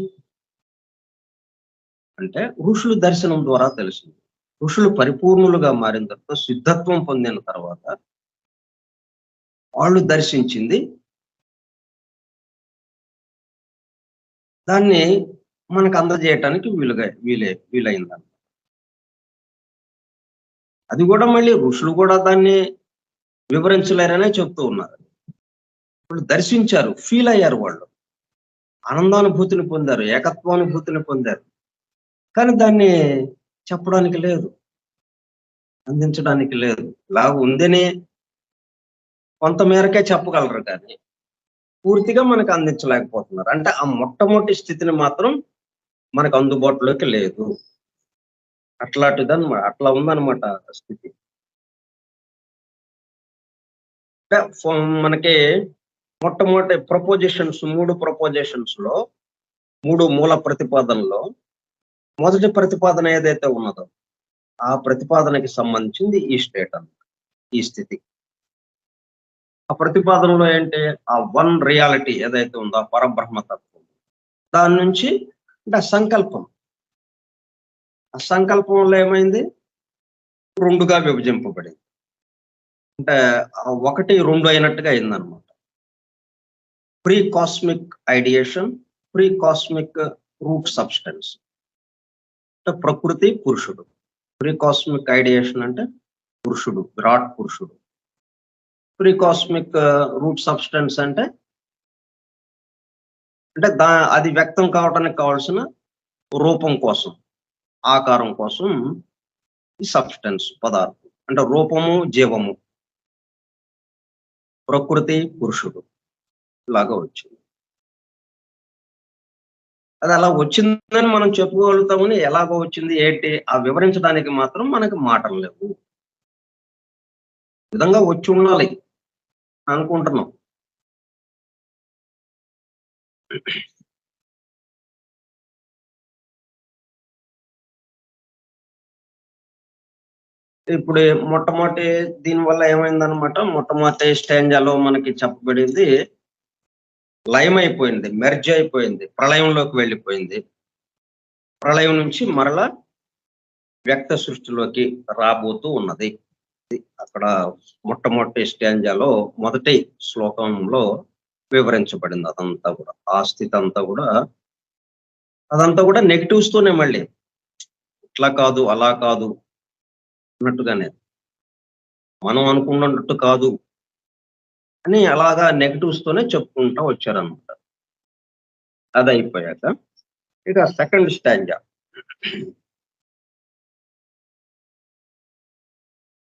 అంటే ఋషుల దర్శనం ద్వారా తెలిసింది. ఋషులు పరిపూర్ణులుగా మారిన తర్వాత, సిద్ధత్వం పొందిన తర్వాత వాళ్ళు దర్శించింది దాన్ని మనకు అందజేయటానికి వీలైందన్నమాట. అది కూడా మళ్ళీ ఋషులు కూడా దాన్ని వివరించలేరనే చెప్తూ ఉన్నారు. వాళ్ళు దర్శించారు, ఫీల్ అయ్యారు వాళ్ళు. ఆనందానుభూతిని పొందారు, ఏకత్వానుభూతిని పొందారు. కానీ దాన్ని చెప్పడానికి లేదు, అందించడానికి లేదు. ఇలా ఉందని కొంత మేరకే చెప్పగలరు కానీ, పూర్తిగా మనకు అందించలేకపోతున్నారు. అంటే ఆ మొట్టమొదటి స్థితిని మాత్రం మనకు అందుబాటులోకి లేదు. అట్లా ఉందన్నమాట స్థితి. అంటే మనకి మొట్టమొదటి ప్రపోజిషన్స్ 3 ప్రపోజిషన్స్‌లో 3 మూల ప్రతిపాదనలో మొదటి ప్రతిపాదన ఏదైతే ఉన్నదో, ఆ ప్రతిపాదనకి సంబంధించింది ఈ స్టేట్ అన్నమాట. ఈ స్థితి. ఆ ప్రతిపాదనలో ఏంటి? ఆ వన్ రియాలిటీ ఏదైతే ఉందో, ఆ పరబ్రహ్మతత్వం. దాని నుంచి అంటే సంకల్పం. ఆ సంకల్పంలో ఏమైంది? 2గా విభజింపబడింది. అంటే 1, 2 అయినట్టుగా అయిందన్నమాట. Pre cosmic ideation, pre cosmic root substance. అంటే ప్రకృతి, పురుషుడు. ప్రీ కాస్మిక్ ఐడియేషన్ అంటే పురుషుడు, విరాట్ పురుషుడు. ప్రీ కాస్మిక్ రూట్ సబ్స్టెన్స్ అంటే అది వ్యక్తం కావడానికి కావాల్సిన రూపం కోసం, ఆకారం కోసం ఈ సబ్స్టెన్స్ పదార్థం. అంటే రూపము, జీవము, ప్రకృతి, పురుషుడు లాగా వచ్చింది. అది అలా వచ్చిందని మనం చెప్పుకోగలుగుతామని, ఎలాగో వచ్చింది ఏంటి ఆ వివరించడానికి మాత్రం మనకు మాటలు లేవు. ఈ విధంగా వచ్చి ఉండాలి అనుకుంటున్నాం. ఇప్పుడు మొట్టమొదటి దీనివల్ల ఏమైందనమాట, మొట్టమొదటి స్టాంజాలో మనకి చెప్పబడింది లయం అయిపోయింది, మెర్జ్ అయిపోయింది, ప్రళయంలోకి వెళ్ళిపోయింది. ప్రళయం నుంచి మరలా వ్యక్త సృష్టిలోకి రాబోతూ ఉన్నది. అక్కడ మొట్టమొదటి స్టాంజాలో మొదటి శ్లోకంలో వివరించబడింది అదంతా కూడా. ఆ స్థితి అదంతా కూడా నెగటివ్స్ తోనే మళ్ళీ. ఇట్లా కాదు, అలా కాదు అన్నట్టుగానే. మనం అనుకున్నట్టు కాదు అని అలాగా నెగటివ్స్ తోనే చెప్పుకుంటా వచ్చారనమాట. అది అయిపోయాక ఇక second stanza.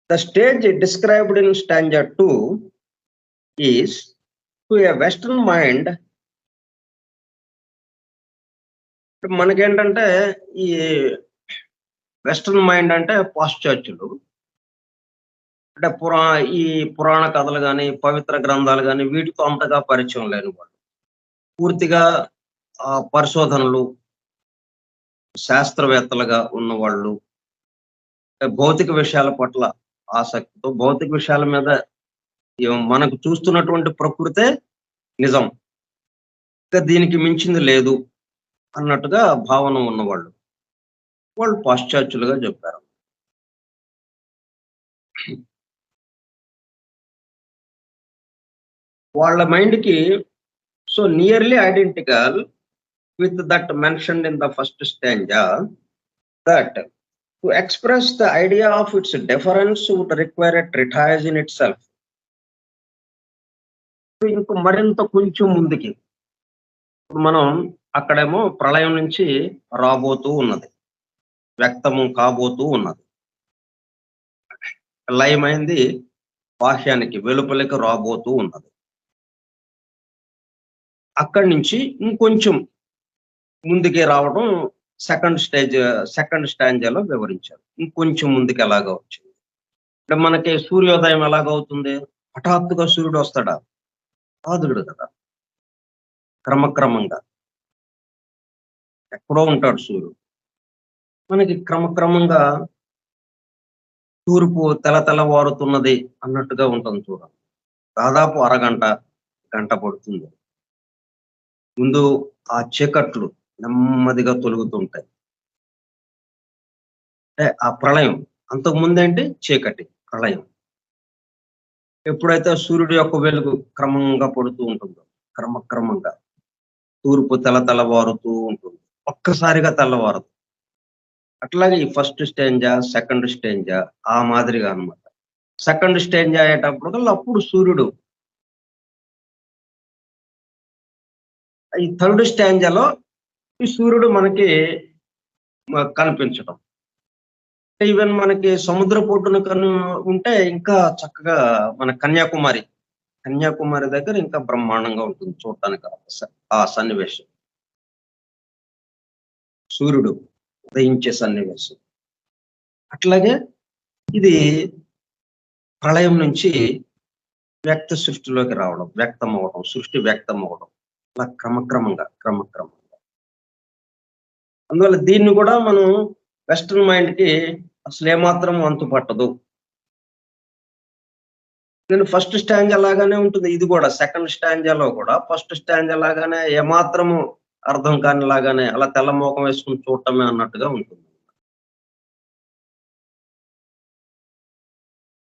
The stage described in stanza 2 is to a Western mind. మనకేంటంటే ఈ వెస్టర్న్ మైండ్ అంటే పాశ్చాత్యులు. అంటే ఈ పురాణ కథలు గాని, పవిత్ర గ్రంథాలు గాని వీటితో అంతగా పరిచయం లేని వాళ్ళు. పూర్తిగా పరిశోధనలు, శాస్త్రవేత్తలుగా ఉన్నవాళ్ళు. భౌతిక విషయాల పట్ల ఆసక్తితో, భౌతిక విషయాల మీద మనకు చూస్తున్నటువంటి ప్రకృతే నిజం, ఇంకా దీనికి మించింది లేదు అన్నట్టుగా భావన ఉన్నవాళ్ళు. వాళ్ళు పాశ్చాత్యులుగా చెప్పారు. వాళ్ళ మైండ్‌కి so nearly identical with that mentioned in the first stanza, that to express the idea of its difference would require a treatise in itself. ఇంక మరింత కొంచెం ముందుకి మనం అక్కడేమో ప్రళయం నుంచి రాబోతూ ఉన్నది, వ్యక్తము కాబోతూ ఉన్నది. లయమైంది బాహ్యానికి, వెలుపలికి రాబోతూ ఉన్నది. అక్కడి నుంచి ఇంకొంచెం ముందుకే రావడం సెకండ్ స్టాంజాలో వివరించారు. ఇంకొంచెం ముందుకు ఎలాగా వచ్చింది అంటే, మనకి సూర్యోదయం ఎలాగవుతుంది? హఠాత్తుగా సూర్యుడు వస్తాడా? కాదుడు కదా. క్రమక్రమంగా ఎక్కడో ఉంటాడు సూర్యుడు. మనకి క్రమక్రమంగా తూర్పు తెల్లవారుతున్నది అన్నట్టుగా ఉంటుంది చూడండి. దాదాపు అరగంట, గంట పడుతుంది. ముందు ఆ చీకట్లు నెమ్మదిగా తొలుగుతుంటాయి. అంటే ఆ ప్రళయం. అంతకు ముందేంటి? చీకటి, ప్రళయం. ఎప్పుడైతే సూర్యుడి యొక్క వెలుగు క్రమంగా పడుతూ ఉంటుందో, క్రమక్రమంగా తూర్పు తెల్లవారుతూ ఉంటుంది. ఒక్కసారిగా తెల్లవారదు. అట్లాగే ఈ ఫస్ట్ స్టేంజా, సెకండ్ స్టేంజా ఆ మాదిరిగా అన్నమాట. సెకండ్ స్టేంజా అయ్యేటప్పటికల్లా అప్పుడు సూర్యుడు ఈ థర్డ్ స్టాంజాలో ఈ సూర్యుడు మనకి కనిపించడం. ఈవెన్ మనకి సముద్ర పొడ్డున ఉంటే ఇంకా చక్కగా మన కన్యాకుమారి దగ్గర ఇంకా బ్రహ్మాండంగా ఉంటుంది చూడటానికి ఆ సన్నివేశం. సూర్యుడు ఉదయించే సన్నివేశం. అట్లాగే ఇది ప్రళయం నుంచి వ్యక్త సృష్టిలోకి రావడం, వ్యక్తం అవ్వడం, సృష్టి వ్యక్తం అవ్వడం. అలా క్రమక్రమంగా. అందువల్ల దీన్ని కూడా మనం వెస్టర్న్ మైండ్‌కి అసలు ఏమాత్రం అంతు పట్టదు. నేను ఫస్ట్ స్టాంజా లాగానే ఉంటుంది ఇది కూడా. సెకండ్ స్టాంజాలో కూడా ఫస్ట్ స్టాంజా లాగానే ఏమాత్రము అర్థం కానిలాగానే అలా తెల్ల మోకం వేసుకొని చూడటమే అన్నట్టుగా ఉంటుంది.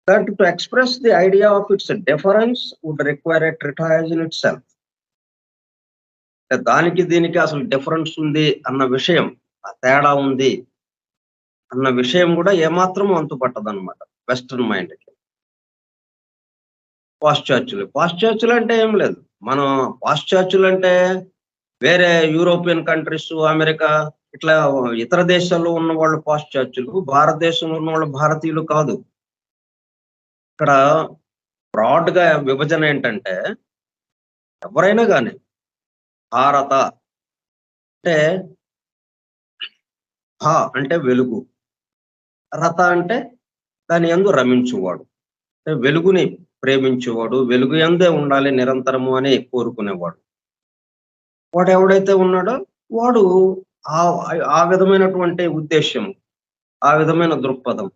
That to express the idea of its difference would require a treatise in itself. దానికి దీనికి అసలు డిఫరెన్స్ ఉంది అన్న విషయం, ఆ తేడా ఉంది అన్న విషయం కూడా ఏమాత్రం అంతుపట్టదన్నమాట వెస్టర్న్ మైండ్‌కి. పాశ్చాత్యులు అంటే ఏం లేదు. మనం పాశ్చాత్యులు అంటే వేరే యూరోపియన్ కంట్రీస్, అమెరికా ఇట్లా ఇతర దేశాల్లో ఉన్న వాళ్ళు పాశ్చాత్యులు. భారతదేశంలో ఉన్న వాళ్ళు భారతీయులు కాదు. ఇక్కడ బ్రాడ్‌గా విభజన ఏంటంటే ఎవరైనా గాని భారత అంటే అంటే వెలుగు, రత అంటే దాని యందు రమించువాడు. వెలుగుని ప్రేమించేవాడు, వెలుగు యందే ఉండాలి నిరంతరము అని కోరుకునేవాడు. వాడు ఎవడైతే ఉన్నాడో వాడు ఆ విధమైనటువంటి ఉద్దేశ్యం, ఆ విధమైన దృక్పథం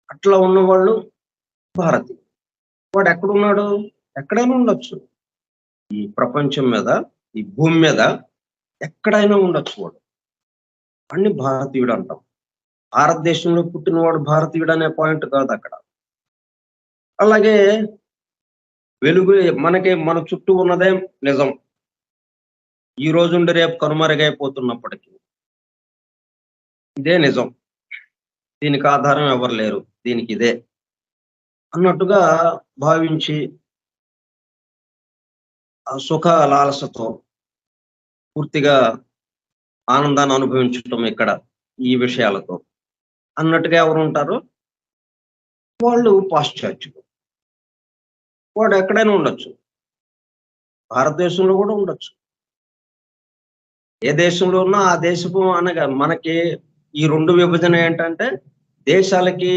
అట్లా ఉన్నవాళ్ళు భారతీయులు. వాడు ఎక్కడున్నాడు? ఎక్కడైనా ఉండొచ్చు. ఈ ప్రపంచం మీద, ఈ భూమి మీద ఎక్కడైనా ఉండొచ్చు వాడు. వాడిని భారతీయుడు అంటాం. భారతదేశంలో పుట్టినవాడు భారతీయుడు అనే పాయింట్ కాదు అక్కడ. అలాగే వెలుగు మనకి మన చుట్టూ ఉన్నదే నిజం. ఈ రోజుండి రేపు కనుమరుగైపోతున్నప్పటికీ ఇదే నిజం. దీనికి ఆధారం ఎవరు లేరు. దీనికి ఇదే అన్నట్టుగా భావించి ఆ సుఖ లాలసతో పూర్తిగా ఆనందాన్ని అనుభవించటం ఇక్కడ ఈ విషయాలతో అన్నట్టుగా ఎవరు ఉంటారు? వాళ్ళు పాశ్చాత్యులు. వాడు ఎక్కడైనా ఉండొచ్చు. భారతదేశంలో కూడా ఉండొచ్చు. ఏ దేశంలో ఉన్నా ఆ దేశపు అనగా మనకి ఈ 2 విభజన ఏంటంటే దేశాలకి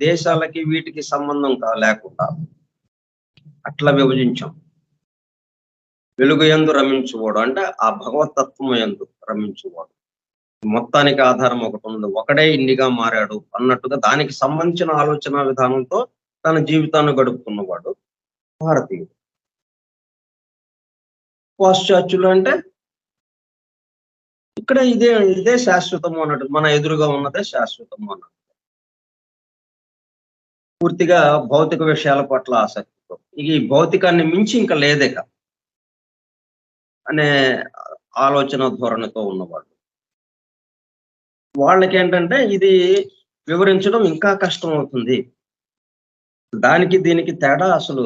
దేశాలకి వీటికి సంబంధం లేకుండా అట్లా విభజించాం. వెలుగు యందు రమించువాడు అంటే ఆ భగవతత్వము యందు రమించువాడు. మొత్తానికి ఆధారం ఒకటి ఉంది. ఒకడే ఇన్నిగా మారాడు అన్నట్టుగా దానికి సంబంధించిన ఆలోచన విధానంతో తన జీవితాన్ని గడుపుతున్నవాడు భారతీయుడు. పాశ్చాత్యులు అంటే ఇక్కడ ఇదే శాశ్వతము అన్నట్టు, మన ఎదురుగా ఉన్నదే శాశ్వతము అన్నట్టు. పూర్తిగా భౌతిక విషయాల పట్ల ఆసక్తితో ఈ భౌతికాన్ని మించి ఇంకా లేదేక అనే ఆలోచన ధోరణితో ఉన్నవాడు. వాళ్ళకి ఏంటంటే ఇది వివరించడం ఇంకా కష్టం అవుతుంది. దానికి దీనికి తేడా అసలు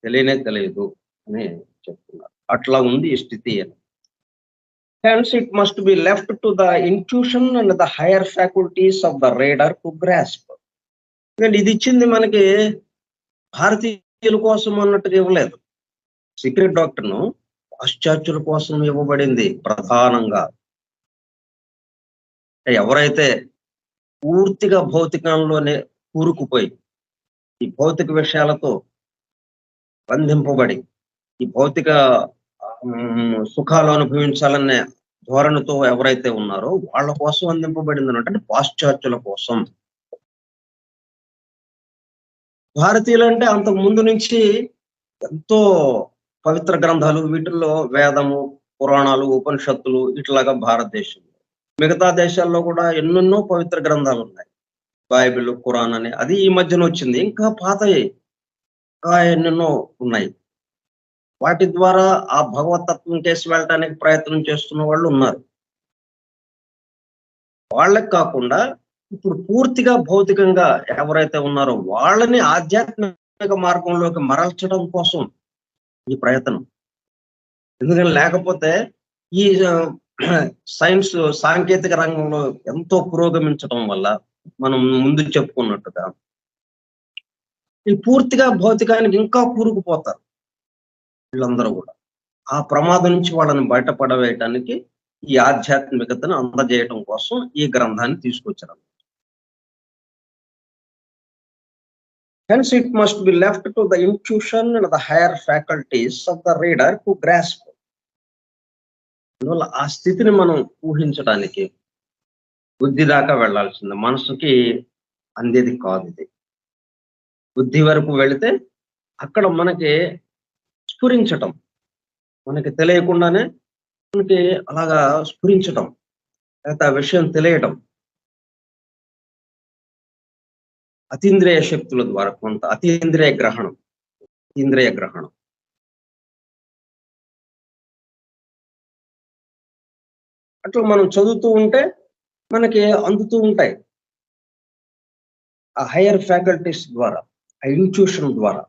తెలియదు అని చెప్తున్నారు. అట్లా ఉంది ఈ స్థితి అని. Hence, it must be left to the intuition and the higher faculties of the reader to grasp. ఇది ఇచ్చింది మనకి భారతీయుల కోసం అన్నట్టుగా ఇవ్వలేదు. సీక్రెట్ డాక్టర్ను పాశ్చాత్యుల కోసం ఇవ్వబడింది ప్రధానంగా. ఎవరైతే పూర్తిగా భౌతికంలోనే కూరుకుపోయి ఈ భౌతిక విషయాలతో బంధింపబడి ఈ భౌతిక సుఖాలు అనుభవించాలనే ధోరణితో ఎవరైతే ఉన్నారో వాళ్ళ కోసం అందింపబడింది అంటే పాశ్చాత్యుల కోసం. భారతీయులు అంటే అంతకు ముందు నుంచి ఎంతో పవిత్ర గ్రంథాలు, వీటిల్లో వేదము, పురాణాలు, ఉపనిషత్తులు ఇట్లాగా భారతదేశంలో. మిగతా దేశాల్లో కూడా ఎన్నెన్నో పవిత్ర గ్రంథాలు ఉన్నాయి. బైబిల్, ఖురాన్ అని అది ఈ మధ్యన వచ్చింది. ఇంకా పాతవి ఇంకా ఎన్నెన్నో ఉన్నాయి. వాటి ద్వారా ఆ భగవతత్వం కేసి వెళ్ళటానికి ప్రయత్నం చేస్తున్న వాళ్ళు ఉన్నారు. వాళ్ళకి కాకుండా ఇప్పుడు పూర్తిగా భౌతికంగా ఎవరైతే ఉన్నారో వాళ్ళని ఆధ్యాత్మిక మార్గంలోకి మరల్చడం కోసం ఈ ప్రయత్నం. ఎందుకని లేకపోతే ఈ సైన్స్ సాంకేతిక రంగంలో ఎంతో పురోగమించడం వల్ల మనం ముందు చెప్పుకున్నట్టుగా ఈ పూర్తిగా భౌతికానికి ఇంకా కూరుకుపోతారు వీళ్ళందరూ కూడా. ఆ ప్రమాదం నుంచి వాళ్ళని బయటపడవేయటానికి ఈ ఆధ్యాత్మికతను అందజేయటం కోసం ఈ గ్రంథాన్ని తీసుకొచ్చారు. Hence, it must be left to the intuition and the higher faculties of the reader to grasp. అందువల్ల ఆ స్థితిని మనం ఊహించడానికి బుద్ధి దాకా వెళ్లాల్సింది, మనసుకి అందేది కాదు ఇది. బుద్ధి వరకు వెళితే అక్కడ మనకి స్ఫురించటం, మనకి తెలియకుండానే మనకి అలాగా స్ఫురించటం, లేకపోతే ఆ విషయం తెలియటం అతీంద్రియ శక్తుల ద్వారా, కొంత అతీంద్రియ గ్రహణం, ఇంద్రియ గ్రహణం. అట్లా మనం చదువుతూ ఉంటే మనకి అందుతూ ఉంటాయి ఆ హైయర్ ఫ్యాకల్టీస్ ద్వారా, ఆ ఇన్ట్యూషన్ ద్వారా.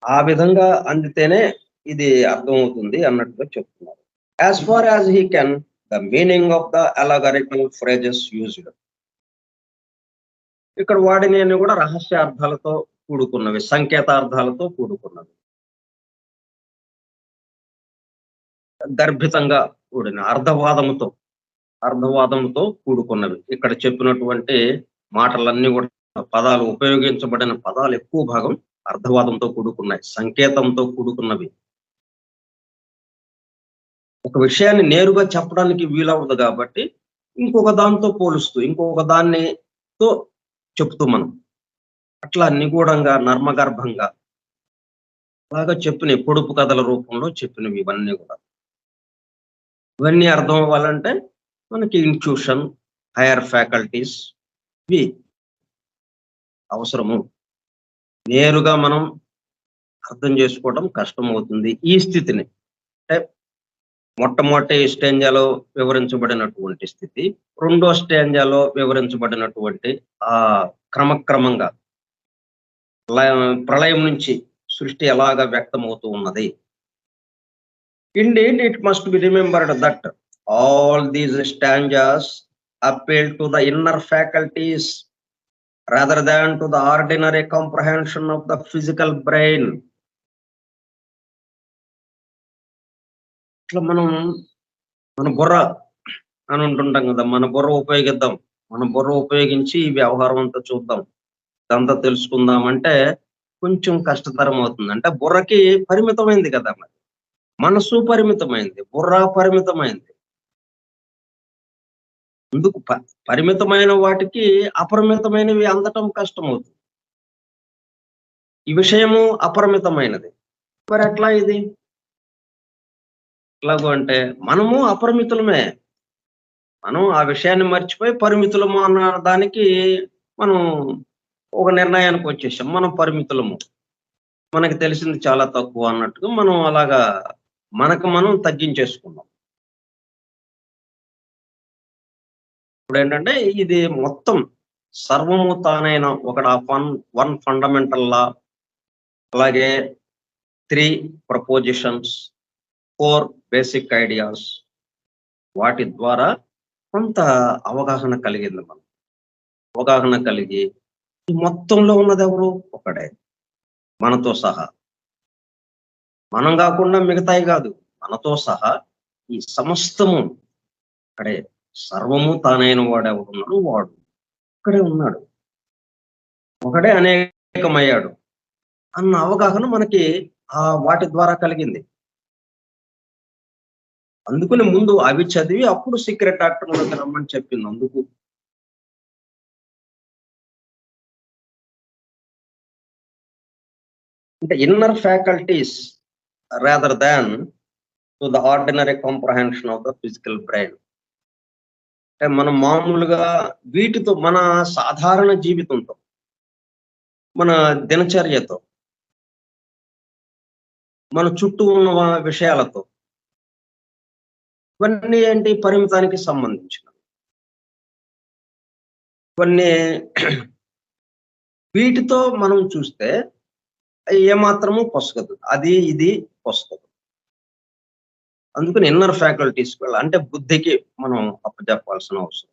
ఆ విధంగా అందితేనే ఇది అర్థమవుతుంది అన్నట్టుగా చెప్తున్నారు. As far as he can the meaning of the allegorical phrases used. ఇక్కడ వాడిని కూడా రహస్యార్థాలతో కూడుకున్నవి, సంకేతార్థాలతో కూడుకున్నవి, గర్భితంగా కూడిన అర్ధవాదముతో కూడుకున్నవి. ఇక్కడ చెప్పినటువంటి మాటలన్నీ కూడా, పదాలు ఉపయోగించబడిన పదాలు ఎక్కువ భాగం అర్ధవాదంతో కూడుకున్నాయి, సంకేతంతో కూడుకున్నవి. ఒక విషయాన్ని నేరుగా చెప్పడానికి వీలవదు కాబట్టి ఇంకొక దాంతో పోలుస్తూ, ఇంకొక దానితో చెప్తూ మనం అట్లా నిగూఢంగా, నర్మగర్భంగా అలాగా చెప్పినవి, పొడుపు కథల రూపంలో చెప్పినవి ఇవన్నీ కూడా. ఇవన్నీ అర్థం అవ్వాలంటే మనకి ఇన్ట్యూషన్, హైయర్ ఫ్యాకల్టీస్ ఇవి అవసరము. నేరుగా మనం అర్థం చేసుకోవడం కష్టం అవుతుంది ఈ స్థితిని. అంటే మొట్టమొదటి స్టేంజాలో వివరించబడినటువంటి స్థితి, రెండో స్టేంజాలో వివరించబడినటువంటి ఆ క్రమక్రమంగా ప్రళయం నుంచి సృష్టి ఎలాగా వ్యక్తమవుతూ ఉన్నది. Indeed, it must be remembered that all these stanzas appeal to the inner faculties rather than to the ordinary comprehension of the physical brain. ఇట్లా మనం మన బుర్ర అని ఉంటుంటాం కదా, మన బుర్ర ఉపయోగిద్దాం, మన బుర్ర ఉపయోగించి ఈ వ్యవహారం అంతా చూద్దాం, ఇదంతా తెలుసుకుందాం అంటే కొంచెం కష్టతరం అవుతుంది. అంటే బుర్రకి పరిమితమైంది కదా, మరి మనసు పరిమితమైంది, బుర్ర పరిమితమైంది. అందుకు పరిమితమైన వాటికి అపరిమితమైనవి అందటం కష్టమవుతుంది. ఈ విషయము అపరిమితమైనది, మరి ఎట్లా ఇది ఎట్లాగో అంటే మనము అపరిమితులమే. మనం ఆ విషయాన్ని మర్చిపోయి పరిమితులము అన్న దానికి మనం ఒక నిర్ణయానికి వచ్చేసాం. మనం పరిమితులము, మనకి తెలిసింది చాలా తక్కువ అన్నట్టుగా మనం అలాగా మనకు మనం తగ్గించేసుకున్నాం. ఇప్పుడు ఏంటంటే ఇది మొత్తం సర్వము తానైన ఒక వన్ ఫండమెంటల్ లా, అలాగే 3 ప్రపోజిషన్స్, 4 బేసిక్ ఐడియాస్, వాటి ద్వారా కొంత అవగాహన కలిగింది. మనం అవగాహన కలిగి ఈ మొత్తంలో ఉన్నది ఎవరు? ఒకడే, మనతో సహా. మనం కాకుండా మిగతాయి కాదు, మనతో సహా ఈ సమస్తము అక్కడే. సర్వము తానైన వాడు ఎవడున్నాడు? వాడు ఇక్కడే ఉన్నాడు, ఒకడే అనేకమయ్యాడు అన్న అవగాహన మనకి వాటి ద్వారా కలిగింది. అందుకని ముందు అవి చదివి అప్పుడు సీక్రెట్ డాక్టర్లోకి రమ్మని చెప్పింది. అందుకు అంటే inner faculties rather than to the ordinary comprehension of the physical brain. అంటే మనం మామూలుగా వీటితో, మన సాధారణ జీవితంతో, మన దినచర్యతో మన చుట్టూ ఉన్న విషయాలతో. ఇవన్నీ ఏంటి పరిమితానికి సంబంధించినవి. కొన్ని వీటితో మనం చూస్తే ఏమాత్రము పొసగదు. అది ఇది పొసగదు. అందుకని ఇన్నర్ ఫ్యాకల్టీస్‌కి అంటే బుద్ధికి మనం అప్పజెప్పాల్సిన అవసరం.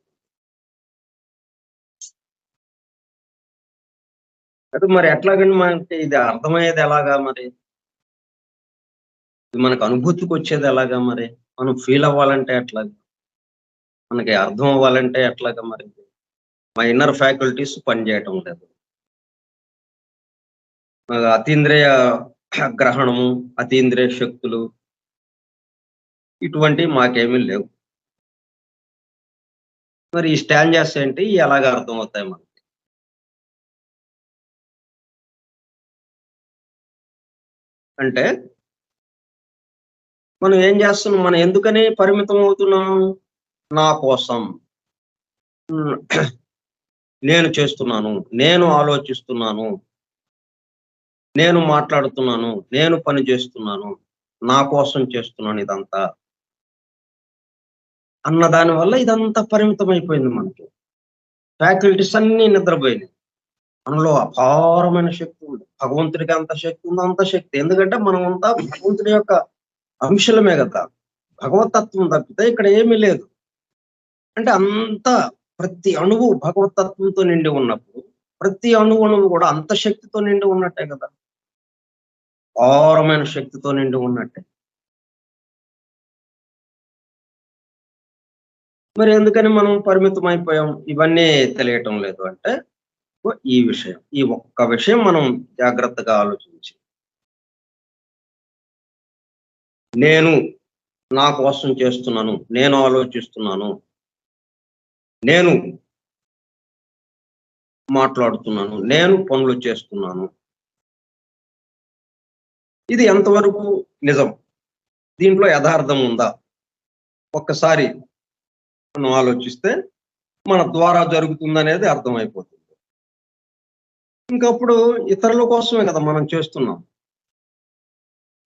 అయితే మరి ఎట్లాగండి మనకి ఇది అర్థమయ్యేది ఎలాగా మరి? ఇది మనకు అనుభూతికొచ్చేది ఎలాగా మరి? మనం ఫీల్ అవ్వాలంటే ఎట్లాగా? మనకి అర్థం అవ్వాలంటే ఎట్లాగా మరి? మా ఇన్నర్ ఫ్యాకల్టీస్ పనిచేయటం లేదు. అతీంద్రియ గ్రహణము, అతీంద్రియ శక్తులు ఇటువంటివి మాకేమీ లేవు. మరి ఈ స్టాంజాస్ ఏంటి? ఎలాగ అర్థమవుతాయి మనకి? అంటే మనం ఏం చేస్తున్నాం? మనం ఎందుకని పరిమితం అవుతున్నాం? నా కోసం. హ్మ్. నేను చేస్తున్నాను. నేను ఆలోచిస్తున్నాను. నేను మాట్లాడుతున్నాను. నేను పని చేస్తున్నాను. నా కోసం చేస్తున్నాను ఇదంతా. అన్న దాని వల్ల ఇదంతా పరిమితమైపోయింది మనకి. ఫ్యాకల్టీస్ అన్నీ నిద్రపోయినాయి. మనలో అపారమైన శక్తి ఉంది. భగవంతుడికి ఎంత శక్తి ఉందో అంత శక్తి. ఎందుకంటే మనమంతా భగవంతుడి యొక్క అంశలమే గదా! భగవతత్వం తప్పితే ఇక్కడ ఏమీ లేదు. అంటే అంత ప్రతి అణువు భగవతత్వంతో నిండి ఉన్నప్పుడు, ప్రతి అణువు కూడా అంత శక్తితో నిండి ఉన్నట్టే కదా! అపారమైన శక్తితో నిండి ఉన్నట్టే. మరి ఎందుకని మనం పరిమితమైపోయాం? ఇవన్నీ తెలియటం లేదు అంటే ఈ విషయం. ఈ ఒక్క విషయం మనం జాగ్రత్తగా ఆలోచించి, నేను నా కోసం చేస్తున్నాను. నేను ఆలోచిస్తున్నాను. నేను మాట్లాడుతున్నాను. నేను పనులు చేస్తున్నాను. ఇది ఎంతవరకు నిజం? దీంట్లో యథార్థం ఉందా? ఒక్కసారి మనం ఆలోచిస్తే మన ద్వారా జరుగుతుందనేది అర్థమైపోతుంది. ఇంకప్పుడు ఇతరుల కోసమే కదా మనం చేస్తున్నాం.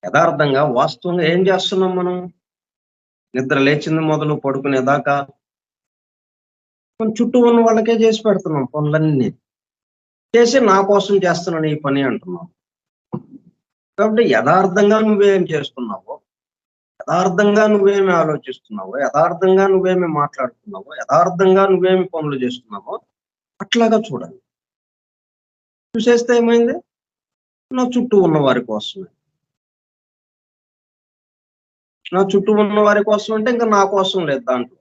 యథార్థంగా, వాస్తవంగా ఏం చేస్తున్నాం మనం? నిద్ర లేచింది మొదలు పడుకునేదాకా మన చుట్టూ ఉన్న వాళ్ళకే చేసి పెడుతున్నాం పనులన్నీ. చేసి నా కోసం చేస్తున్నాను ఈ పని అంటున్నాం. కాబట్టి యథార్థంగా నువ్వేం చేస్తున్నావో, యథార్థంగా నువ్వేమి ఆలోచిస్తున్నావో, యథార్థంగా నువ్వేమి మాట్లాడుతున్నావో, యథార్థంగా నువ్వేమి పనులు చేస్తున్నావో అట్లాగా చూడాలి. చూసేస్తే ఏమైంది? నా చుట్టూ ఉన్న వారి కోసమే. నా చుట్టూ ఉన్న వారి కోసం అంటే ఇంకా నా కోసం లేదు దాంట్లో.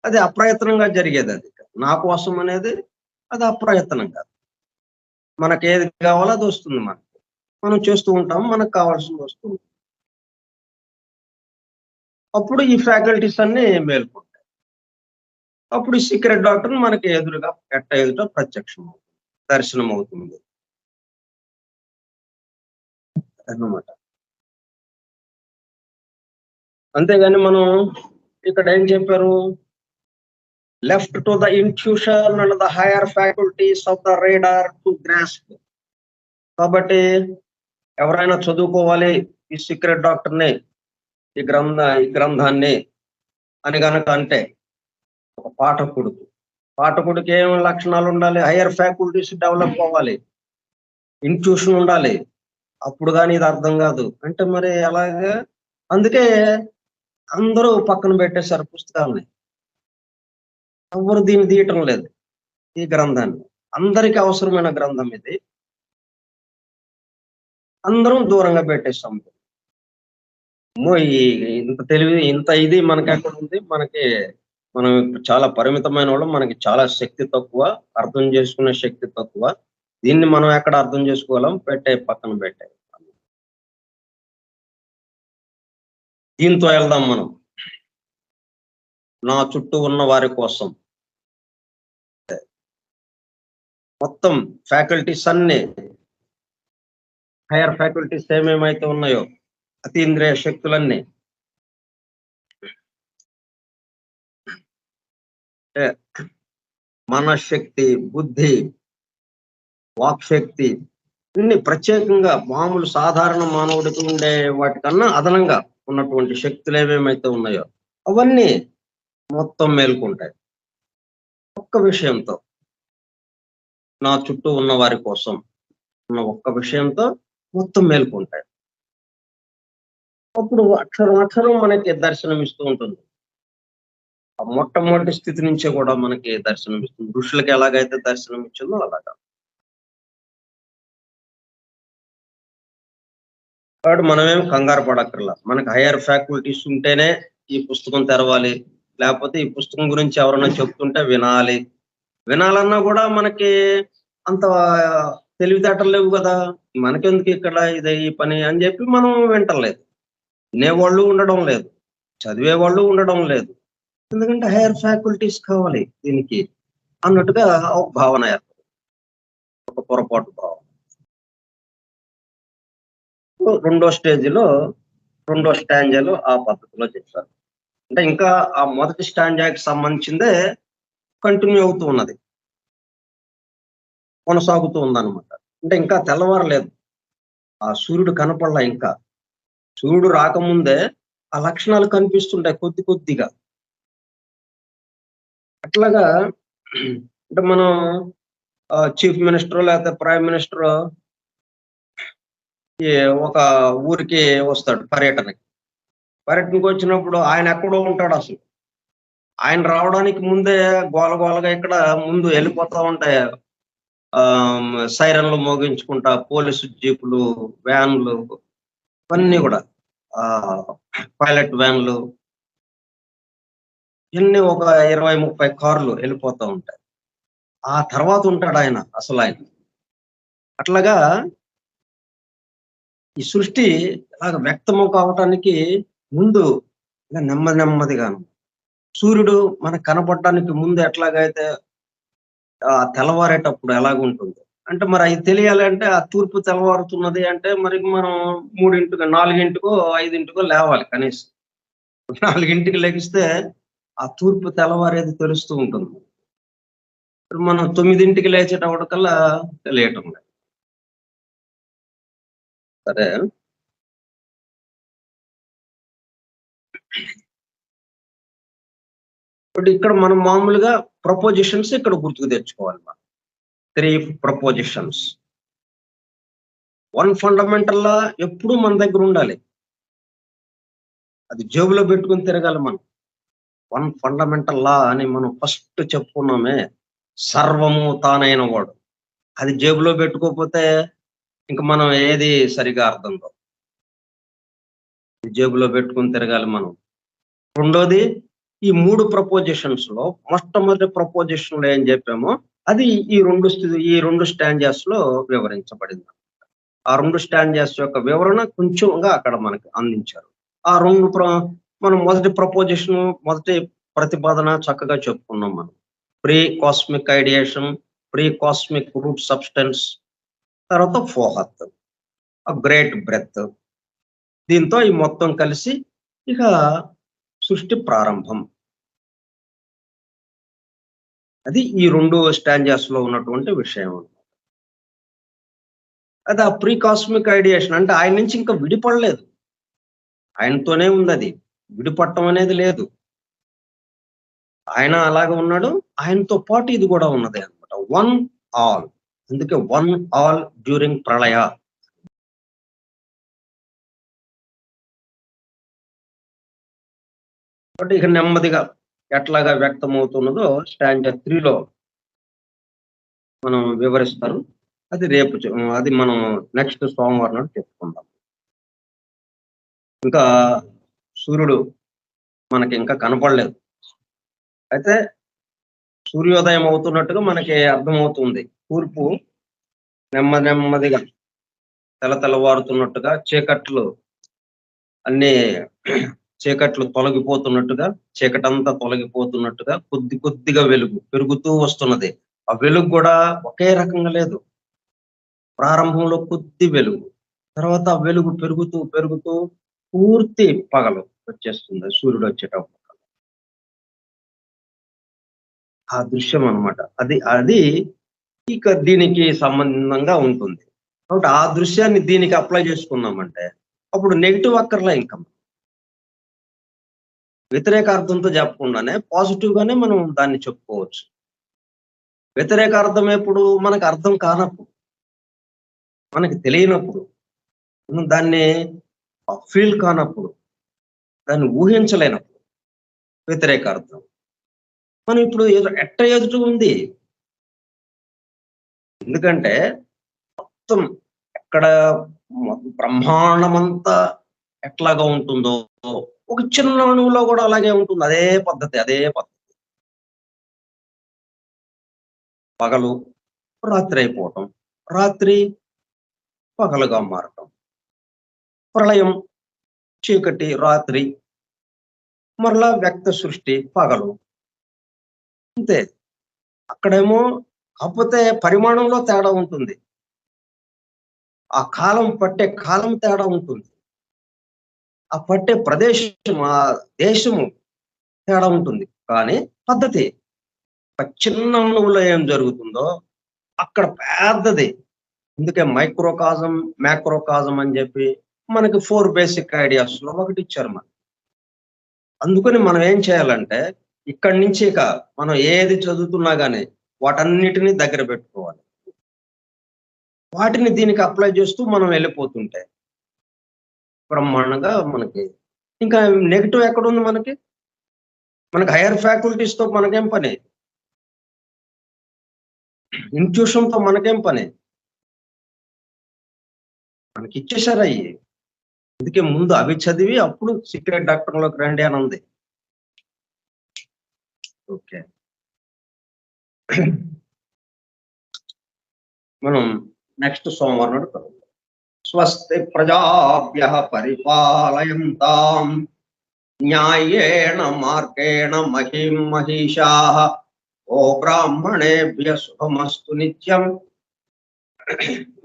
అది అప్రయత్నంగా జరిగేదది. నా కోసం అనేది అది అప్రయత్నంగా. మనకేది కావాలో అది వస్తుంది మనకి. మనం చేస్తూ ఉంటాం. మనకు కావాల్సింది వస్తుంది. అప్పుడు ఈ ఫ్యాకల్టీస్ అన్నీ మేల్కొంటాయి. అప్పుడు ఈ సీక్రెట్ డాక్టర్ మనకి ఎదురుగా ఎదుట ప్రత్యక్షమవుతుంది. దర్శనమవుతుంది అన్నమాట. అంతేగాని మనం ఇక్కడ ఏం చెప్పారు? Left to the intuition and the higher faculties of the radar to grasp. కాబట్టి ఎవరైనా చదువుకోవాలి ఈ సీక్రెట్ డాక్టర్‌ని, ఈ గ్రంథాన్ని అని గనక అంటే ఒక పాఠకుడు. పాఠకుడికి ఏం లక్షణాలుండాలి? హైయర్ ఫ్యాకల్టీస్ డెవలప్ అవ్వాలి. ఇంట్యూషన్ ఉండాలి. అప్పుడు గాని ఇది అర్థం గాదు. అంటే మరి ఎలాగా? అందుకే అందరూ పక్కన పెట్టేసారు పుస్తకాల్ని. ఎవ్వరు దీన్ని తీయటం లేదు. ఈ గ్రంథాన్ని. అందరికి అవసరమైన గ్రంథం ఇది. అందరం దూరంగా పెట్టేసాం. అమ్మో! ఇంత తెలివి ఇంత ఇది మనకెక్కడుంది? మనం చాలా పరిమితమైనోళ్ళం. మనకి చాలా శక్తి తక్కువ. అర్థం చేసుకునే శక్తి తక్కువ. దీన్ని మనం ఎక్కడ అర్థం చేసుకోగలం? పెట్టేయి, పక్కన పెట్టేయి. దీంతో ఎళ్దాం మనం. నా చుట్టూ ఉన్న వారి కోసం. మొత్తం ఫ్యాకల్టీస్ అన్నీ హైయర్ ఫ్యాకల్టీస్ ఏమేమైతే ఉన్నాయో అతీంద్రియ శక్తులన్నీ అంటే మనశ్శక్తి, బుద్ధి, వాక్‌శక్తి ఇన్ని ప్రత్యేకంగా మామూలు సాధారణ మానవుడికి ఉండే వాటికన్నా అదనంగా ఉన్నటువంటి శక్తులు ఏమేమైతే ఉన్నాయో అవన్నీ మొత్తం మేల్కొంటాయి. ఒక్క విషయంతో నా చుట్టూ ఉన్న వారి కోసం ఉన్న ఒక్క విషయంతో మొత్తం మేల్కొంటాయి. అప్పుడు అక్షరం అక్షరం మనకి దర్శనం ఇస్తూ ఉంటుంది. ఆ మొట్టమొదటి స్థితి నుంచే కూడా మనకి దర్శనం ఇస్తుంది. ఋషులకి ఎలాగైతే దర్శనం ఇచ్చిందో అలాగా. కాబట్టి మనమేం కంగారు పడక్కర్లా. మనకు హైయర్ ఫ్యాకల్టీస్ ఉంటేనే ఈ పుస్తకం తెరవాలి. లేపోతే ఈ పుస్తకం గురించి ఎవరైనా చెప్తుంటే వినాలి. వినాలన్నా గూడా మనకి అంత తెలివితేటలు లేవు గదా! మనకెందుకు ఇక్కడ ఇది ఈ పని అని జెప్పి మనం వింటలేదు. వినేవాళ్ళు ఉండడం లేదు. చదివేవాళ్ళు ఉండడం లేదు. ఎందుకంటే హైయర్ ఫ్యాకల్టీస్ కావాలి దీనికి అన్నట్టుగా ఒక భావన ఒక పొరపాటు భావన. రెండో స్టేజ్‌లో రెండో స్టాంజాలో ఆ పద్ధతిలో చెప్పారు. అంటే ఇంకా ఆ మొదటి స్టాంజాకి సంబంధించిందే కంటిన్యూ అవుతూ ఉన్నది. కొనసాగుతూ ఉందన్నమాట. అంటే ఇంకా తెల్లవారలేదు. ఆ సూర్యుడు కనపడలా ఇంకా. సూర్యుడు రాకముందే ఆ లక్షణాలు కనిపిస్తుంటాయి కొద్ది కొద్దిగా. అట్లాగా అంటే మనం చీఫ్ మినిస్టరో లేకపోతే ప్రైమ్ మినిస్టరో ఈ ఒక ఊరికి వస్తాడు పర్యటనకి. పర్యటనకొచ్చినప్పుడు ఆయన ఎక్కడో ఉంటాడసలు. ఆయన రావడానికి ముందే గోల గోలగా ఇక్కడ ముందు వెళ్ళిపోతా ఉంటాయి. సైరన్‌లు మోగించుకుంటా పోలీసు జీపులు, వ్యాన్‌లు ఇవన్నీ గూడా. ఆహ్, పైలట్ వ్యాన్‌లు ఇయన్నీ ఒక 20, 30 కార్లు వెళ్ళిపోతా ఉంటాయి. ఆ తర్వాత ఉంటాడాయన అసలాయన. అట్లాగా ఈ సృష్టి ఇలాగ వ్యక్తము కావటానికి ముందు ఇలా నెమ్మది నెమ్మదిగాను. సూర్యుడు మనకు కనపడటానికి ముందు ఎట్లాగైతే తెల్లవారేటప్పుడు ఎలాగుంటుందో. అంటే మరి అయి తెలియాలంటే ఆ తూర్పు తెల్లవారుతున్నది అంటే మరి మనం 3:00కో, 4:00కో, 5:00కో లేవాలి కనీసం. 4:00కి లెగిస్తే ఆ తూర్పు తెల్లవారేది తెలుస్తూ ఉంటుంది. ఇప్పుడు మనం 9:00కి లేచేటప్పటికల్లా తెలియటం లేదు. సరే. ఇప్పుడు ఇక్కడ మనం మామూలుగా ప్రపోజిషన్స్ ఇక్కడ గుర్తుకు తెచ్చుకోవాలి మనం. 3 ప్రపోజిషన్స్. 1 ఫండమెంటల్ లా ఎప్పుడూ మన దగ్గర ఉండాలి. అది జేబులో పెట్టుకొని తిరగాలి మనం. 1 ఫండమెంటల్ లా అని మనం ఫస్ట్ చెప్పుకున్నామే. సర్వము తానైన వాడు. అది జేబులో పెట్టుకోకపోతే ఇంక మనం ఏది సరిగా అర్థం కాదు. జేబులో పెట్టుకొని తిరగాలి మనం. రెండోది ఈ 3 ప్రపోజిషన్స్‌లో మొట్టమొదటి ప్రపోజిషన్‌లో ఏం చెప్పామో అది ఈ 2 స్టాంజాస్‌లో వివరించబడింది. ఆ 2 స్టాంజాస్ యొక్క వివరణ కొంచెంగా అక్కడ మనకు అందించారు. ఆ 2 మనం మొదటి ప్రపోజిషన్, మొదటి ప్రతిపాదన చక్కగా చెప్పుకున్నాం మనం. Pre cosmic ideation, pre cosmic root substance, తర్వాత ఫోహత్. ఆ గ్రేట్ బ్రెత్. దీంతో ఈ మొత్తం కలిసి ఇక సృష్టి ప్రారంభం. అది ఈ 2 స్టాంజాస్‌లో ఉన్నటువంటి విషయం. అది ఆ ప్రీ కాస్మిక్ ఐడియేషన్ అంటే ఆయన నుంచి ఇంకా విడిపడలేదు. ఆయనతోనే ఉందది. విడిపడటం అనేది లేదు. ఆయన అలాగే ఉన్నాడు. ఆయనతో పాటు ఇది గూడా ఉన్నదే అన్నమాట. One all. అందుకే వన్ ఆల్ డ్యూరింగ్ ప్రళయ. కాబట్టి ఇక నెమ్మదిగా ఎట్లాగా వ్యక్తమవుతున్నదో స్టాంజా 3లో మనం వివరిస్తారు. అది రేపు అది మనం నెక్స్ట్ సోమవారం నాడు చెప్పుకుందాం. ఇంకా సూర్యుడు మనకింకా కనపడలేదు. అయితే సూర్యోదయం అవుతున్నట్టుగా మనకి అర్థమవుతుంది. తూర్పు నెమ్మదిగా తెల్లవారుతున్నట్టుగా అన్నీ చీకట్లు తొలగిపోతున్నట్టుగా, చీకటంతా తొలగిపోతున్నట్టుగా కొద్ది కొద్దిగా వెలుగు పెరుగుతూ వస్తున్నది. ఆ వెలుగు గూడా ఒకే రకంగా లేదు. ప్రారంభంలో కొద్ది వెలుగు. తర్వాత ఆ వెలుగు పెరుగుతూ పూర్తి పగలు వచ్చేస్తుంది సూర్యుడొచ్చేటప్పుడు. ఆ దృశ్యం అన్నమాట. అది అది ఇక దీనికి సంబంధంగా ఉంటుంది. కాబట్టి ఆ దృశ్యాన్ని దీనికి అప్లై చేసుకున్నామంటే అప్పుడు నెగిటివ్ అక్కర్లే ఇంకా. వ్యతిరేక అర్థంతో చెప్పకుండానే పాజిటివ్ గానే మనం దాన్ని చెప్పుకోవచ్చు. వ్యతిరేక అర్థం ఎప్పుడు మనకు అర్థం కానప్పుడు, మనకి తెలియనప్పుడు, మనం దాన్ని ఫీల్ కానప్పుడు, దాన్ని ఊహించలేనప్పుడు వ్యతిరేక అర్థం. మనం ఇప్పుడు ఎదుట ఉంది. ఎందుకంటే మొత్తం ఎక్కడ బ్రహ్మాండమంతా ఎట్లాగా ఉంటుందో ఒక చిన్న అణువులో కూడా అలాగే ఉంటుంది. అదే పద్ధతి. పగలు రాత్రి అయిపోవటం, రాత్రి పగలుగా మారటం, ప్రళయం చీకటి రాత్రి, మరలా వ్యక్త సృష్టి పగలు. అంతే. అక్కడేమో కాకపోతే పరిమాణంలో తేడా ఉంటుంది. ఆ పట్టే కాలం తేడా ఉంటుంది. ఆ పట్టే ప్రదేశం, ఆ దేశము తేడా ఉంటుంది. కానీ పద్ధతి ఒక చిన్న అణువులో ఏం జరుగుతుందో అక్కడ పెద్దది. అందుకే మైక్రోకాజం, మ్యాక్రోకాజం అని చెప్పి మనకి 4 బేసిక్ ఐడియాస్‌లో ఒకటిచ్చారు మనకి. అందుకని మనం ఏం చేయాలంటే ఇక్కడి నుంచి ఇక మనం ఏది చదువుతున్నా గాని వాటన్నిటిని దగ్గర పెట్టుకోవాలి. వాటిని దీనికి అప్లై చేస్తూ మనం వెళ్ళిపోతుంటే బ్రహ్మాండంగా మనకి ఇంకా నెగెటివ్ ఎక్కడుంది మనకి? మనకి హైయర్ ఫ్యాకల్టీస్‌తో మనకేం పని? ఇన్‌ట్యూషన్‌తో మనకేం పని? మనకిచ్చేసారయ్యి. అందుకే ముందు అవి చదివి అప్పుడు సీక్రెట్ డాక్టర్‌లోకి రండి అని ఉంది. ఓకే. మనం నెక్స్ట్ సోమవారం నాడు కలుద్దాం. స్వస్తి ప్రజాభ్యః పరిపాలయంతాం న్యాయేణ మార్గేణ మహిం మహిషాః ఓ బ్రాహ్మణేభ్యః శుభమస్తు నిత్యం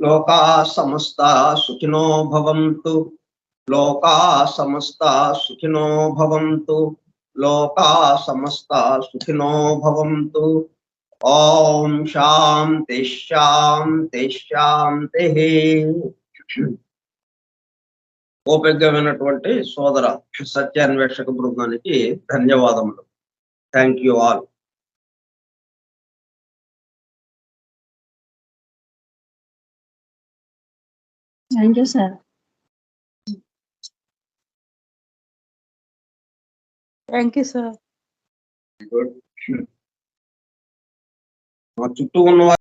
లోకా సమస్తా సుఖినో భవంతు లోకా సమస్తా సుఖినో భవంతు లోకా సమస్తా సుఖినో భవంతు ఓం శాంతి. ఓపికగా విన్నటువంటి సోదర సత్యాన్వేషక బృందానికి ధన్యవాదములు. Thank you all. Thank you sir. Thank you sir. Good. మా చుట్టూ ఉన్న